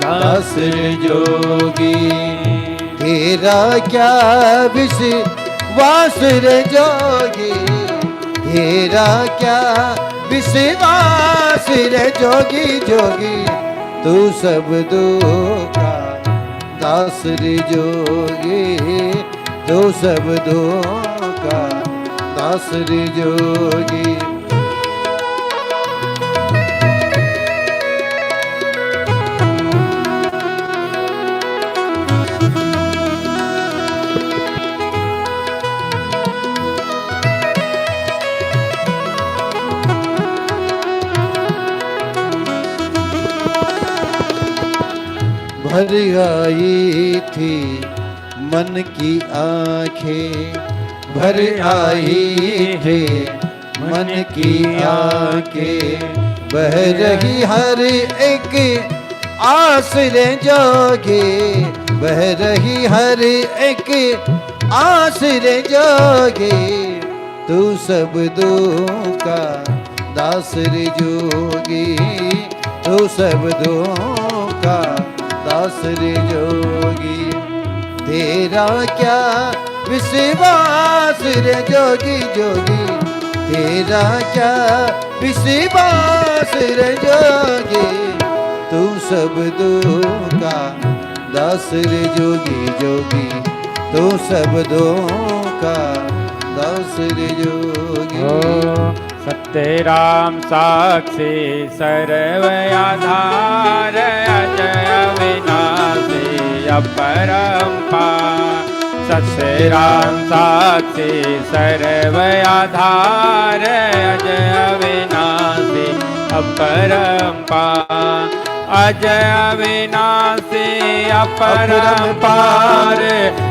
दास रे जोगी। तेरा क्या विश्वास रे जोगी, तेरा क्या विश्वास रे जोगी जोगी तू शब्दों का दास रे जोगी, तू शब्दों का दास रे जोगी। भर आई थी मन की आंखें, भर आई थी मन की आंखें, बह रही हर एक आस रे जोगी, बह रही हर एक आस रे जोगी तू शब्दों का दास रे जोगी, तू शब्दों का दास रे जोगी। तेरा क्या विश्वास रे जोगी जोगी, तेरा क्या विश्वास रे जोगी तू शब्दों का दास रे जोगी जोगी, तू शब्दों का दास रे जोगी। सत्य राम साक्षी सर्व आधार अजय अविनाशी अपरंपार। सत्य राम साक्षी सर्व आधार अजय अविनाशी अपरंपार। अजय अविनाशी अपरंपार,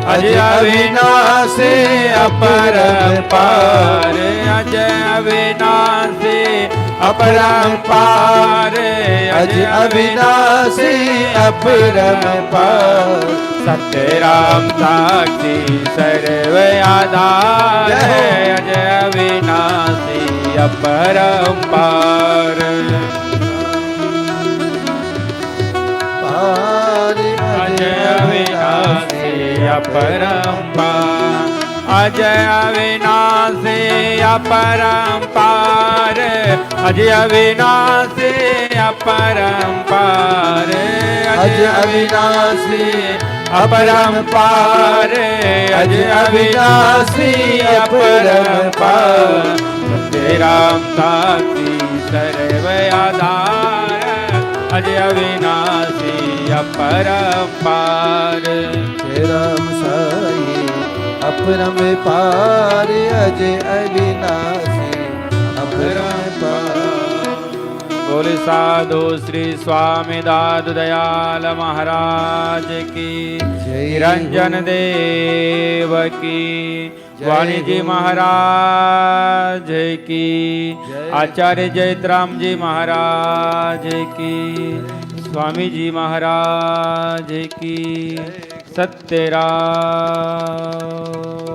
अजय अविनाशी अपरंपार, अजय अविनाशी अपरंपार, अजय अविनाशी अपरंपार। सत्य राम साक्षी सर्व आधार अजय अविनाशी अपरंपार। अजय अविनाशी अपरंपार, अजय अविनाशी अपरंपार, अजय अविनाशी अपरंपार, अजय अविनाशी अपरंपार, अजय अविनाशी अपरंपार। सत्य राम साक्षी सर्व आधार अजय अविनाशी अपरंपार। राम साई अपरंपार, अजय अविनाशी अपरंपार। बोले साधु श्री स्वामी दादू दयाल महाराज की, निरंजन देव की, वाणी जी महाराज की, आचार्य जयतराम जी महाराज की, स्वामी जी महाराज की। सत्य राम।